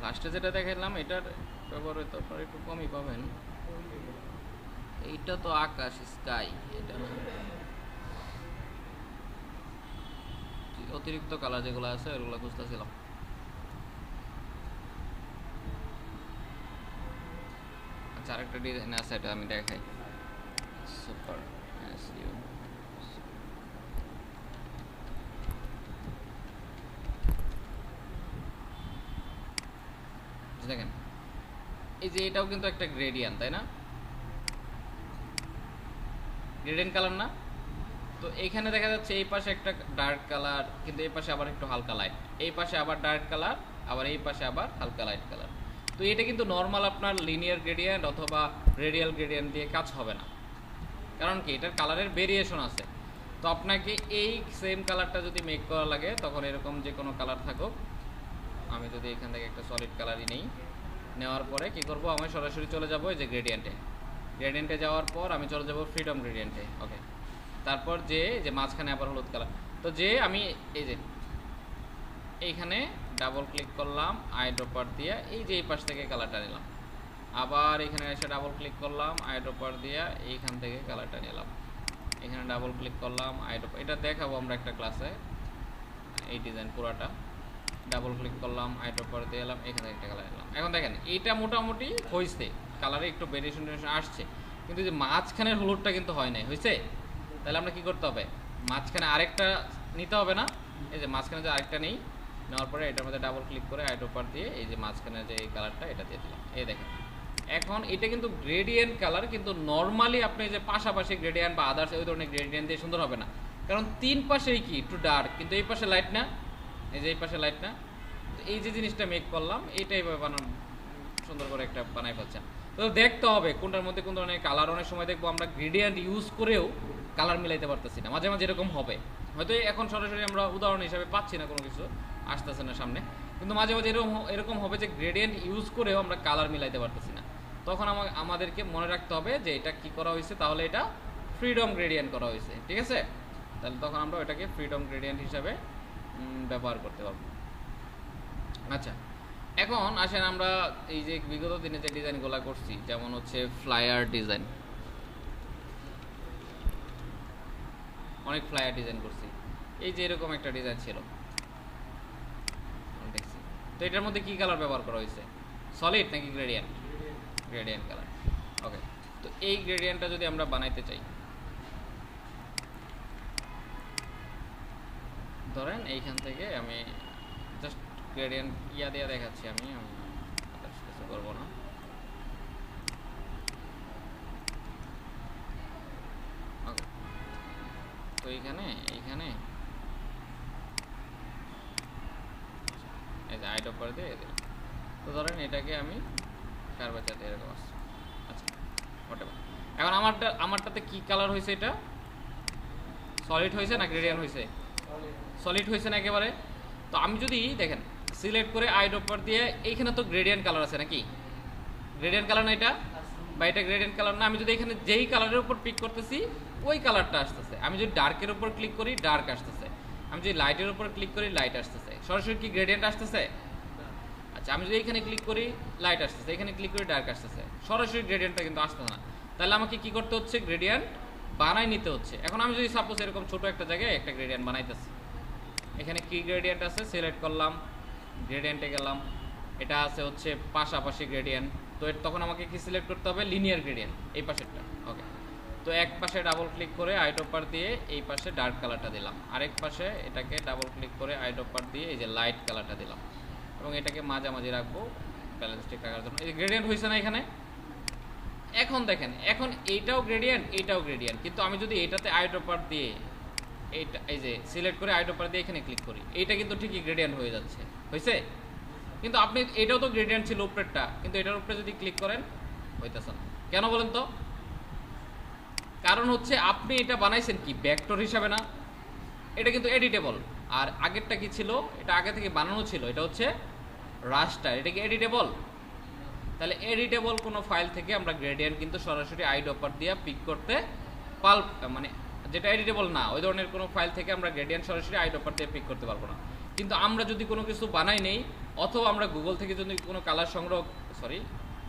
লাস্টে যেটা দেখালাম এটার ব্যবহৃত আপনারা একটু কমই পাবেন। এইটা তো আকাশ, স্কাই, এটা না। অতিরিক্ত কালার যেগুলো আছে ওগুলো খুঁজতেছিলাম। আচ্ছা, আরেকটা ডিজাইন আছে, এটা আমি দেখাই। সুপার এসইউ, দেখেন এই যে এটাও কিন্তু একটা গ্রেডিয়েন্ট, তাই না? গ্রেডিয়েন্ট কালার না? তো এইখানে দেখা যাচ্ছে এই পাশে একটা ডার্ক কালার, কিন্তু এই পাশে আবার একটু হালকা লাইট, এই পাশে আবার ডার্ক কালার, আবার এই পাশে আবার হালকা লাইট কালার। তো এটা কিন্তু নর্মাল আপনার লিনিয়ার গ্রেডিয়েন্ট অথবা রেডিয়াল গ্রেডিয়েন্ট দিয়ে কাজ হবে না। কারণ কি, এটার কালারের ভেরিয়েশন আছে। তো আপনাকে এই সেম কালারটা যদি মেক করা লাগে, তখন এরকম যে কোনো কালার থাকুক, আমি যদি এখান থেকে একটা সলিড কালারই নেই, নেওয়ার পরে কি করব, আমি সরাসরি চলে যাব এই যে গ্রেডিয়েন্টে। গ্রেডিয়েন্টে যাওয়ার পর আমি চলে যাব ফ্রিডম গ্রেডিয়েন্টে। ওকে, তারপর যে মাঝখানে আবার হলুদ কালার। তো যে আমি এই যে এইখানে ডাবল ক্লিক করলাম, আই ড্রপার দিয়ে এই যে এই পাশ থেকে কালারটা নিলাম। আবার এখানে এসে ডাবল ক্লিক করলাম, আই ড্রপার দিয়ে এইখান থেকে কালারটা নিলাম। এখানে ডাবল ক্লিক করলাম, আই ড্রপার, এটা দেখাবো আমরা একটা ক্লাসে এই ডিজাইন পুরাটা। ডাবল ক্লিক করলাম, আই ড্রপার দিয়ে এলাম, এখানে একটা কালার নিলাম। এখন দেখেন এইটা মোটামুটি হয়েছে, কালারে একটু ভেরিয়েশন আসছে, কিন্তু যে মাঝখানের হলুদটা কিন্তু হয় নাই, হয়েছে? তাহলে আমরা কি করতে হবে, মাঝখানে আরেকটা নিতে হবে না? এই যে মাঝখানে যে আরেকটা নেই, নেওয়ার পরে এটার মধ্যে ডাবল ক্লিক করে আইড্রপার দিয়ে এই যে মাঝখানে যে এই কালারটা এটা দিয়ে দিলাম। এই দেখেন এখন এটা কিন্তু গ্রেডিয়েন্ট কালার, কিন্তু নর্মালি আপনি যে পাশাপাশি গ্রেডিয়েন্ট বা আদার্স ওই ধরনের গ্রেডিয়েন্ট দিয়ে সুন্দর হবে না, কারণ তিন পাশেই কি একটু ডার্ক, কিন্তু এই পাশে লাইট না, এই যে এই পাশে লাইট না। তো এই যে জিনিসটা মেক করলাম, এইটাই বানানো সুন্দর করে একটা বানাই ফেলছেন। তো দেখতে হবে কোনটার মধ্যে কোন ধরনের কালার। অনেক সময় দেখবো আমরা গ্রেডিয়েন্ট ইউজ করেও কালার মিলাইতে পারতেছি না, মাঝে মাঝে এরকম হবে। হয়তো এখন সরাসরি আমরা উদাহরণ হিসাবে পাচ্ছি না, কোনো কিছু আসতেছে না সামনে, কিন্তু মাঝে মাঝে এরকম হবে যে গ্রেডিয়েন্ট ইউজ করেও আমরা কালার মিলাইতে পারতেছি না। তখন আমাদেরকে মনে রাখতে হবে যে এটা কি করা হয়েছে, তাহলে এটা ফ্রিডম গ্রেডিয়েন্ট করা হয়েছে, ঠিক আছে? তাহলে তখন আমরা ওটাকে ফ্রিডম গ্রেডিয়েন্ট হিসাবে ব্যবহার করতে পারবো। আচ্ছা, এখন আসেন আমরা এই যে বিগত দিনে যে ডিজাইনগুলো করছি, যেমন হচ্ছে ফ্লায়ার ডিজাইন, অনেক ফ্লায়ার ডিজাইন করছি। এই যে এরকম একটা ডিজাইন ছিল দেখছি, তো এটার মধ্যে কি কালার ব্যবহার করা হয়েছে, সলিড নাকি গ্রেডিয়েন্ট? Gradient colour. ওকে, তো এই গ্রেডিয়েন্টটা যদি আমরা বানাইতে চাই, ধরেন এইখান থেকে আমি জাস্ট গ্রেডিয়েন্ট ইয়া দিয়ে দেখাচ্ছি, আমি কিছু করবো না। ওকে, তো এইখানে এই যে আইড্রপার দিয়ে দিলাম। তো ধরেন এটাকে আমি কার্ভেচার দিয়ে এরকম আসছে। আচ্ছা, হোয়াটএভার। এখন আমারটাতে কি কালার হয়েছে, এটা সলিড হয়েছে না গ্রেডিয়েন্ট হয়েছে? সলিড হয়েছে না একেবারে। তো আমি যদি দেখেন সিলেক্ট করে আইড্রপার দিয়ে, এইখানে তো গ্রেডিয়েন্ট কালার আছে নাকি? গ্রেডিয়েন্ট কালার না এটা, বা এটা গ্রেডিয়েন্ট কালার না? আমি যদি এখানে যেই কালারের উপর পিক করতেছি ওই কালারটা আসতেছে। আমি যদি ডার্কের উপর ক্লিক করি ডার্ক আসতেছে, আমি যদি লাইটের উপর ক্লিক করি লাইট আসতেছে। সরাসরি কি গ্রেডিয়েন্ট আসতেছে? আচ্ছা, আমি যদি এখানে ক্লিক করি লাইট আসতেছে, এখানে ক্লিক করি ডার্ক আসতেছে, সরাসরি গ্রেডিয়েন্টটা কিন্তু আসতেছে না। তাহলে আমাকে কি করতে হচ্ছে, গ্রেডিয়েন্ট বানাই নিতে হচ্ছে। এখন আমি যদি সাপোজ এরকম ছোট একটা জায়গায় একটা গ্রেডিয়েন্ট বানাইতেছি, এখানে কি গ্রেডিয়েন্ট আছে সিলেক্ট করলাম, গ্রেডিয়েন্টে গেলাম, এটা আছে হচ্ছে পাশাপাশি গ্রেডিয়েন্ট। তো তখন আমাকে কি সিলেক্ট করতে হবে, লিনিয়ার গ্রেডিয়েন্ট, এই পাশেরটা। ওকে, তো এক পাশে ডাবল ক্লিক করে আইড্রপার দিয়ে এই পাশে ডার্ক কালারটা দিলাম, আরেক পাশে এটাকে ডাবল ক্লিক করে আইড্রপার দিয়ে এই যে লাইট কালারটা দিলাম, এবং এটাকে মাঝামাঝি রাখবো ব্যালেন্স ঠিক রাখার জন্য। এই গ্রেডিয়েন্ট হয়েছে না এখানে? এখন দেখেন, এখন এইটাও গ্রেডিয়েন্ট এইটাও গ্রেডিয়েন্ট, কিন্তু আমি যদি এটাতে আইড্রপার দিয়ে এইটা এই যে সিলেক্ট করে আইড্রপার দিয়ে এখানে ক্লিক করি, এইটা কিন্তু ঠিকই গ্রেডিয়েন্ট হয়ে যাচ্ছে, হয়েছে? কিন্তু আপনি এটাও তো গ্রেডিয়েন্ট ছিল উপরেরটা, কিন্তু এটার উপরে যদি ক্লিক করেন হইতেছে না। কেন বলেন তো? কারণ হচ্ছে আপনি এটা বানাইছেন কি ভেক্টর হিসাবে না, এটা কিন্তু এডিটেবল। আর আগেরটা কি ছিল, এটা আগে থেকে বানানো ছিল, এটা হচ্ছে রাস্টার, এটা কি এডিটেবল? তাহলে এডিটেবল কোনো ফাইল থেকে আমরা গ্রেডিয়েন্ট কিন্তু সরাসরি আইড্রপার দিয়ে পিক করতে মানে যেটা এডিটেবল না ওই ধরনের কোনো ফাইল থেকে আমরা গ্রেডিয়েন্ট সরাসরি আইড্রপার দিয়ে পিক করতে পারবো না। কিন্তু আমরা যদি কোনো কিছু বানাই নেই, অথবা আমরা গুগল থেকে যদি কোনো কালার সংগ্রহ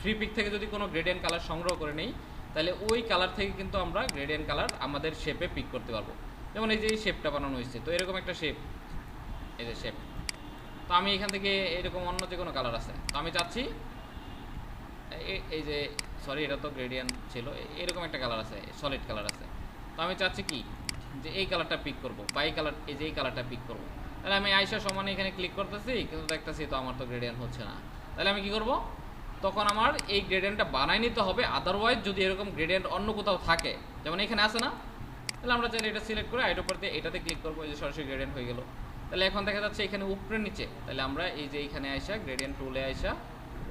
ফ্রি পিক থেকে যদি কোনো গ্রেডিয়েন্ট কালার সংগ্রহ করে নেই, তাহলে ওই কালার থেকে কিন্তু আমরা গ্রেডিয়েন্ট কালার আমাদের শেপে পিক করতে পারবো। যেমন এই যে এই শেপটা বানানো হয়েছে, তো এরকম একটা শেপ, এই যে শেপ, তো আমি এখান থেকে এরকম অন্য যে কোনো কালার আছে, তো আমি চাচ্ছি এই যে এটা তো গ্রেডিয়েন্ট ছিল, এরকম একটা কালার আছে, সলিড কালার আছে, তো আমি চাচ্ছি কি যে এই কালারটা পিক করব, বা এই কালার, এই যে এই কালারটা পিক করব। তাহলে আমি আইসা সমানে এখানে ক্লিক করতেছি, কিন্তু দেখতেছি তো আমার তো গ্রেডিয়েন্ট হচ্ছে না। তাহলে আমি কি করব, তখন আমার এই গ্রেডিয়েন্টটা বানাই নিতে হবে। আদারওয়াইজ যদি এরকম গ্রেডিয়েন্ট অন্য কোথাও থাকে, যেমন এখানে আছে না, তাহলে আমরা চাইলে এটা সিলেক্ট করে আইড্রপার দিয়ে এটাতে ক্লিক করবো, এই যে সরাসরি গ্রেডিয়েন্ট হয়ে গেল। তাহলে এখন দেখা যাচ্ছে এখানে উপরে নিচে, তাহলে আমরা এই যে এইখানে আইসা গ্রেডিয়েন্ট টুলে আইসা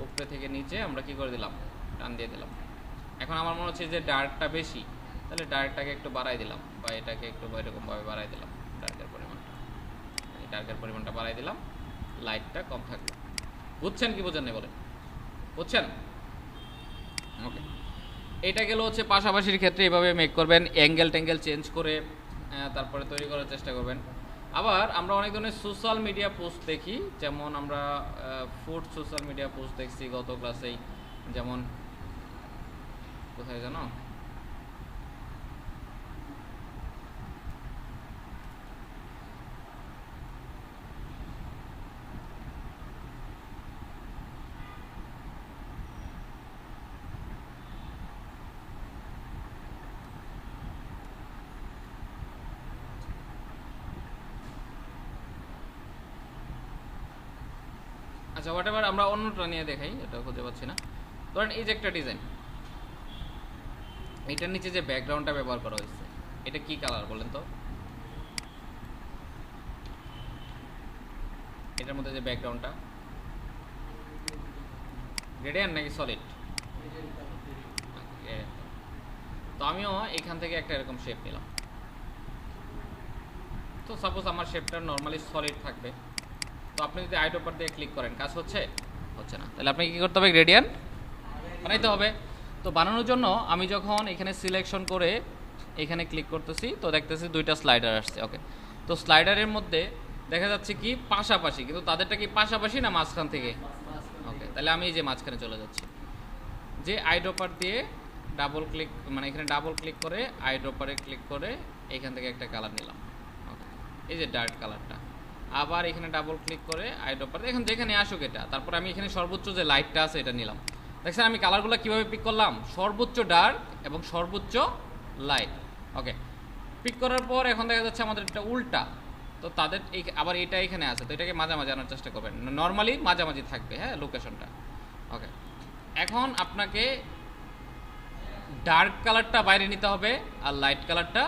উপরে থেকে নিচে আমরা কি করে দিলাম, টান দিয়ে দিলাম। এখন আমার মনে হচ্ছে যে ডার্কটা বেশি, তাহলে ডার্কটাকে একটু বাড়াই দিলাম, বা এটাকে একটু এরকমভাবে বাড়াই দিলাম, ডার্কের পরিমাণটা বাড়াই দিলাম, লাইটটা কম থাকবে। বুঝছেন কি বোঝেন না বলেন? বুঝছেন? ওকে, এটা গেল হচ্ছে পাশাপাশির ক্ষেত্রে এভাবে মেক করবেন, অ্যাঙ্গেল ট্যাঙ্গেল চেঞ্জ করে তারপরে তৈরি করার চেষ্টা করবেন। আবার আমরা অনেক ধরনের সোশ্যাল মিডিয়া পোস্ট দেখি, যেমন আমরা ফুড সোশ্যাল মিডিয়া পোস্ট দেখছি গত ক্লাসেই, যেমন কোথায় জানো, আচ্ছা হোয়াট এভার, আমরা অন্যটা নিয়ে দেখাই, এটা খুঁজে পাচ্ছি না। ধরেন এই যে একটা ডিজাইন, এটার নিচে যে ব্যাকগ্রাউন্ডটা ব্যবহার করা হয়েছে, এটা কি কালার বলেন তো? এটার মধ্যে যে ব্যাকগ্রাউন্ডটা গ্রেডিয়েন্ট নাকি সলিড? তো আমিও এখান থেকে একটা এরকম শেপ নিলাম। তো সাপোজ আমার শেপটা নর্মালি সলিড থাকবে, তো আপনি যদি আইড্রপার দিয়ে ক্লিক করেন, কাজ হচ্ছে না, তাহলে আপনাকে কী করতে হবে, গ্রেডিয়েন্ট বানাইতে হবে। তো বানানোর জন্য আমি যখন এখানে সিলেকশন করে এখানে ক্লিক করতেছি, তো দেখতেছি দুইটা স্লাইডার আসছে। ওকে, তো স্লাইডারের মধ্যে দেখা যাচ্ছে কি পাশাপাশি, কিন্তু তাদেরটা কি পাশাপাশি না মাঝখান থেকে? ওকে, তাহলে আমি এই যে মাঝখানে চলে যাচ্ছি, যে আইড্রপার দিয়ে ডাবল ক্লিক, মানে এখানে ডাবল ক্লিক করে আইড্রপারে ক্লিক করে এখান থেকে একটা কালার নিলাম। ওকে, এই যে ডার্ক কালারটা, আবার এখানে ডাবল ক্লিক করে আইড্রপার এখানে যেখানে আসুক এটা, তারপর আমি এখানে সর্বোচ্চ যে লাইটটা আছে এটা নিলাম। দেখছেন আমি কালারগুলো কীভাবে পিক করলাম, সর্বোচ্চ ডার্ক এবং সর্বোচ্চ লাইট। ওকে, পিক করার পর এখন দেখা যাচ্ছে আমাদের এটা উল্টা, তো তাদের এই আবার এটা এখানে আছে, তো এটাকে মাঝামাঝি আনার চেষ্টা করবেন, নর্মালি মাঝামাঝি থাকবে, হ্যাঁ, লোকেশনটা। ওকে, এখন আপনাকে ডার্ক কালারটা বাইরে নিতে হবে আর লাইট কালারটা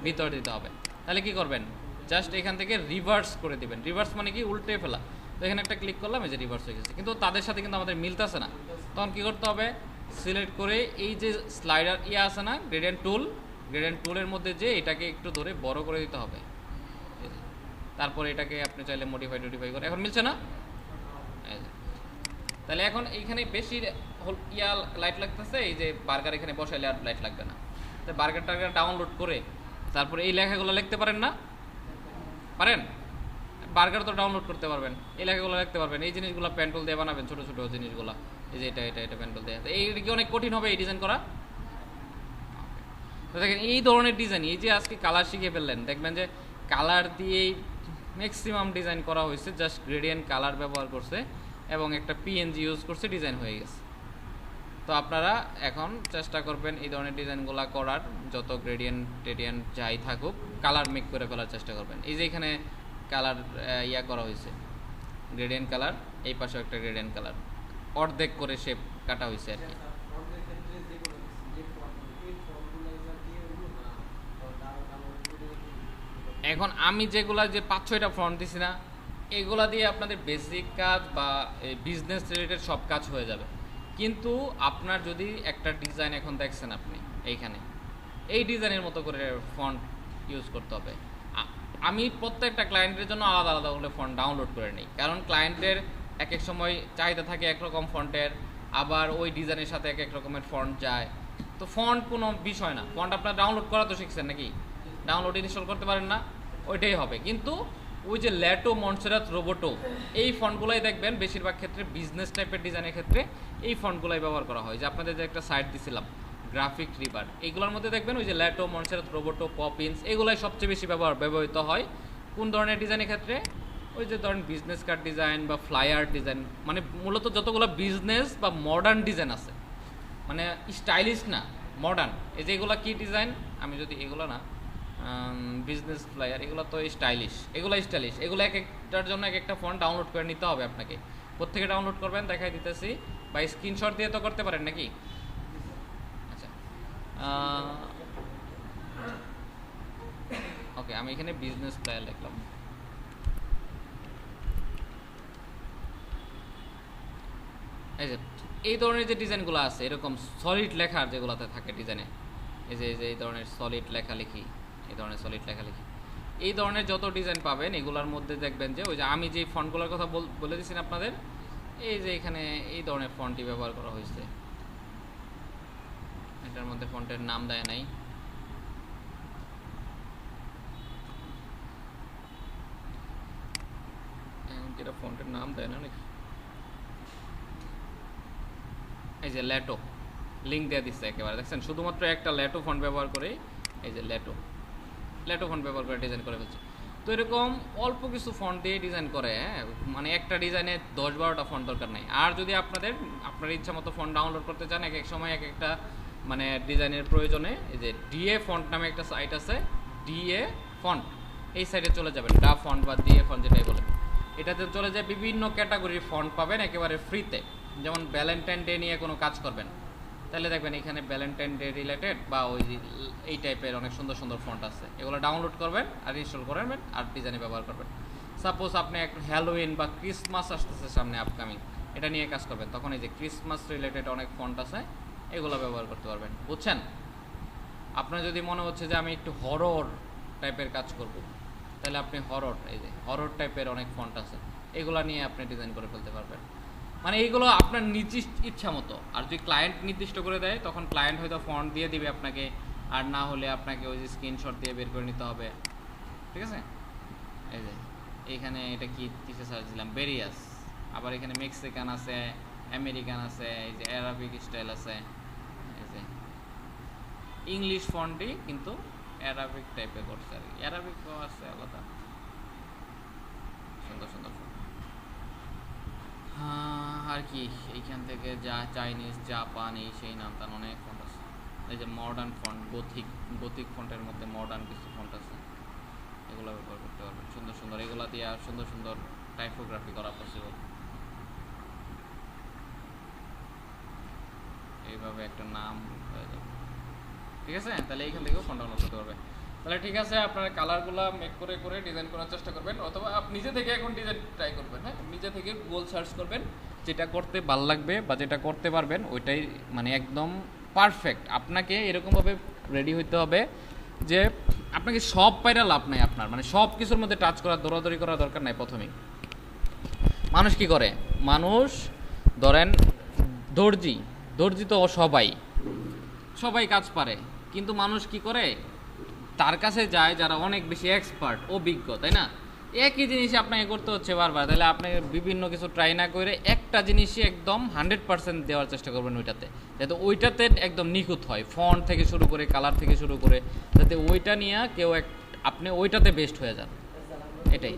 ভিতরে দিতে হবে। তাহলে কি করবেন, জাস্ট এখান থেকে রিভার্স করে দিবেন। রিভার্স মানে কি, উল্টে ফেলা। তো এখানে একটা ক্লিক করলাম, এই যে রিভার্স হয়ে গেছে, কিন্তু তাদের সাথে কিন্তু আমাদের মিলতেছে না। তখন কি করতে হবে, সিলেক্ট করে এই যে স্লাইডার আছে না, গ্রেডিয়েন্ট টুলের মধ্যে যে এটাকে একটু ধরে বড় করে দিতে হবে, তারপরে এটাকে আপনি চাইলে মডিফাই করে। এখন মিলছে না? তাহলে এখন এইখানে বেশি লাইট লাগতেছে, এই যে বার্গার এখানে বসাইলে আর লাইট লাগবে না। তো বার্গারটা ডাউনলোড করে তারপরে এই লেখাগুলো লিখতে পারেন না? পারেন? বার্গার তো ডাউনলোড করতে পারবেন, এই লেখাগুলো লিখতে পারবেন। এই জিনিসগুলো পেন্টুল দিয়ে বানাবেন, ছোটো ছোটো জিনিসগুলো, এই যে এটা পেন্টুল দিয়ে। এই কি অনেক কঠিন হবে এই ডিজাইন করা? তো দেখেন এই ধরনের ডিজাইন, এই যে আজকে কালার শিখে ফেললেন, দেখবেন যে কালার দিয়েই ম্যাক্সিমাম ডিজাইন করা হয়েছে, জাস্ট গ্রেডিয়েন্ট কালার ব্যবহার করছে এবং একটা পিএনজি ইউজ করছে, ডিজাইন হয়ে গেছে। তো আপনারা এখন চেষ্টা করবেন এই ধরনের ডিজাইনগুলো করার, যত গ্রেডিয়েন্ট যাই থাকুক কালার মেক করে ফেলার চেষ্টা করবেন। এই যে এখানে কালার করা হয়েছে, গ্রেডিয়েন্ট কালার, এই পাশেও একটা গ্রেডিয়েন্ট কালার, অর্ধেক করে শেপ কাটা হয়েছে আর কি। এখন আমি যেগুলা যে 5-6টা ফন্ট দিছি না, এগুলা দিয়ে আপনাদের বেসিক কাজ বা বিজনেস রিলেটেড সব কাজ হয়ে যাবে। কিন্তু আপনার যদি একটা ডিজাইন এখন দেখছেন আপনি এইখানে, এই ডিজাইনের মতো করে ফন্ট ইউজ করতে হবে। আমি প্রত্যেকটা ক্লায়েন্টের জন্য আলাদা আলাদা করে ফন্ট ডাউনলোড করে নিই, কারণ ক্লায়েন্টের এক এক সময় চাহিদা থাকে একরকম ফন্টের, আবার ওই ডিজাইনের সাথে এক এক রকমের ফন্ট যায়। তো ফন্ট কোনো বিষয় না, ফন্ট আপনার ডাউনলোড করা তো শিখছেন নাকি, ডাউনলোড ইনস্টল করতে পারেন না, ওইটাই হবে। কিন্তু ওই যে ল্যাটো, মন্সেরাত, রোবোটো, এই ফন্টগুলাই দেখবেন বেশিরভাগ ক্ষেত্রে বিজনেস টাইপের ডিজাইনের ক্ষেত্রে এই ফন্টগুলাই ব্যবহার করা হয়। যে আপনাদের যে একটা সাইট দিছিলাম গ্রাফিক রিভার, এগুলোর মধ্যে দেখবেন ওই যে ল্যাটো, মন্সেরাত, রোবোটো, পপিন্স, এগুলাই সবচেয়ে বেশি ব্যবহৃত হয়। কোন ধরনের ডিজাইনের ক্ষেত্রে? ওই যে ধরেন বিজনেস কার্ড ডিজাইন বা ফ্লায়ার ডিজাইন, মানে মূলত যতগুলো বিজনেস বা মডার্ন ডিজাইন আছে, মানে স্টাইলিশ না, মডার্ন। এই যে এগুলো কি ডিজাইন, আমি যদি এগুলো না বিজনেস ফ্লায়ার, এগুলো তো স্টাইলিশ, এগুলো এক একটার জন্য এক একটা ফন্ট ডাউনলোড করে নিতে হবে আপনাকে। প্রত্যেকে ডাউনলোড করবেন, দেখাই দিতেছি, বা স্ক্রিনশট দিয়ে তো করতে পারেন নাকি। আচ্ছা, ওকে, আমি এখানে বিজনেস ফ্লায়ার লিখলাম। এই যে এই ধরনের যে ডিজাইনগুলো আছে, এরকম সলিড লেখার যেগুলোতে থাকে ডিজাইনে, এই যে এই ধরনের সলিড লেখালেখি, এই ধরনের যত ডিজাইন পাবেন এগুলোর মধ্যে দেখবেন যে ওই যে আমি যে ফন্টগুলোর কথা বলে দিচ্ছি আপনাদের, এই যে এখানে এই ধরনের ফন্টই ব্যবহার করা হয়েছে। এটার মধ্যে ফন্টের নাম দেয় নাই, যেটা ফন্টের নাম দেয় না নাকি, এই যে ল্যাটো, লিঙ্ক দিয়ে দিচ্ছে একেবারে, দেখছেন শুধুমাত্র একটা ল্যাটো ফন্ট ব্যবহার করে, এই যে ল্যাটো ফন্ট ব্যবহার করে ডিজাইন করে ফেলছে। তো এরকম অল্প কিছু ফন্ট দিয়ে ডিজাইন করে, মানে একটা ডিজাইনে 10-12টা ফন্ট দরকার নাই। আর যদি আপনার ইচ্ছা মতো ফন্ট ডাউনলোড করতে চান, এক এক সময় এক একটা মানে ডিজাইনের প্রয়োজনে, এই যে ডিএ ফন্ট নামে একটা সাইট আছে, ডিএ ফন্ট, এই সাইটে চলে যাবেন, ডা ফন্ট বা ডিএ ফন্ট যেটাই বলে, এটাতে চলে যায় বিভিন্ন ক্যাটাগরির ফন্ট পাবেন একেবারে ফ্রিতে। যেমন ভ্যালেন্টাইন ডে নিয়ে কোনো কাজ করবেন, তাহলে দেখবেন এখানে ভ্যালেন্টাইন ডে রিলেটেড বা ওই এই টাইপের অনেক সুন্দর সুন্দর ফন্ট আছে, এগুলো ডাউনলোড করবেন আর ইনস্টল করবেন আর ডিজাইনে ব্যবহার করবেন। সাপোজ আপনি একটা হ্যালোউইন বা ক্রিসমাস আসতেছে সামনে আপকামিং, এটা নিয়ে কাজ করবেন, তখন এই যে ক্রিসমাস রিলেটেড অনেক ফন্ট আছে, এগুলো ব্যবহার করতে পারবেন, বুঝছেন। আপনার যদি মনে হচ্ছে যে আমি একটু হরর টাইপের কাজ করব, তাহলে আপনি এই যে হরর টাইপের অনেক ফন্ট আছে, এগুলো নিয়ে আপনি ডিজাইন করে ফেলতে পারবেন। মানে এইগুলো আপনার ইচ্ছা মতো। আর যদি ক্লায়েন্ট নির্দিষ্ট করে দেয়, তখন ক্লায়েন্ট হয়তো ফন্ট দিয়ে দিবে আপনাকে, আর না হলে আপনাকে ওই যে স্ক্রিনশট দিয়ে বের করে নিতে হবে, ঠিক আছে। এই যে এইখানে এটা কি কিসে সার্চ দিলাম, বেরিয়াস, আবার এখানে মেক্সিকান আছে, আমেরিকান আছে, এই যে অ্যারাবিক স্টাইল আছে, এই যে ইংলিশ ফন্টই কিন্তু অ্যারাবিক টাইপের করছে, আর অ্যারাবিকও আছে আলাদা, সুন্দর সুন্দর। আর কি এইখান থেকে যা চাইনিজ, জাপানি, সেই নাম তার অনেক ফন্ট আছে। এই যে মডার্ন ফন্ট, গথিক ফন্টের মধ্যে মডার্ন কিছু ফন্ট আছে, এগুলো ব্যবহার করতে পারবেন সুন্দর সুন্দর। এগুলা দিয়ে আর সুন্দর সুন্দর টাইপোগ্রাফি করা পসিবল। এইভাবে একটা নাম হয়ে যাবে, ঠিক আছে। তাহলে এইখান থেকেও ফন্ট ডাউনলোড করতে পারবে। তাহলে ঠিক আছে, আপনার কালারগুলো মেক করে ডিজাইন করার চেষ্টা করবেন, অথবা আপনি নিজে থেকে এখন ডিজাইন ট্রাই করবেন। হ্যাঁ, নিজে থেকে গুগল সার্চ করবেন, যেটা করতে ভালো লাগবে বা যেটা করতে পারবেন ওইটাই মানে একদম পারফেক্ট। আপনাকে এরকমভাবে রেডি হইতে হবে যে আপনাকে সব পাইরা লাভ নাই, আপনার মানে সব কিছুর মধ্যে টাচ করার, দৌড়াদৌড়ি করার দরকার নাই। প্রথমেই মানুষ কি করে, মানুষ ধরেন দর্জি তো সবাই কাজ পারে, কিন্তু মানুষ কি করে, তার কাছে যায় যারা অনেক বেশি এক্সপার্ট, অভিজ্ঞ, তাই না। একই জিনিস আপনাকে করতে হচ্ছে বারবার, তাহলে আপনি বিভিন্ন কিছু ট্রাই না করে একটা জিনিসই একদম 100% দেওয়ার চেষ্টা করবেন ওইটাতে, যাতে ওইটাতে একদম নিখুঁত হয়, ফন্ট থেকে শুরু করে কালার থেকে শুরু করে, যাতে ওইটা নিয়ে আপনি ওইটাতে বেস্ট হয়ে যান, এটাই।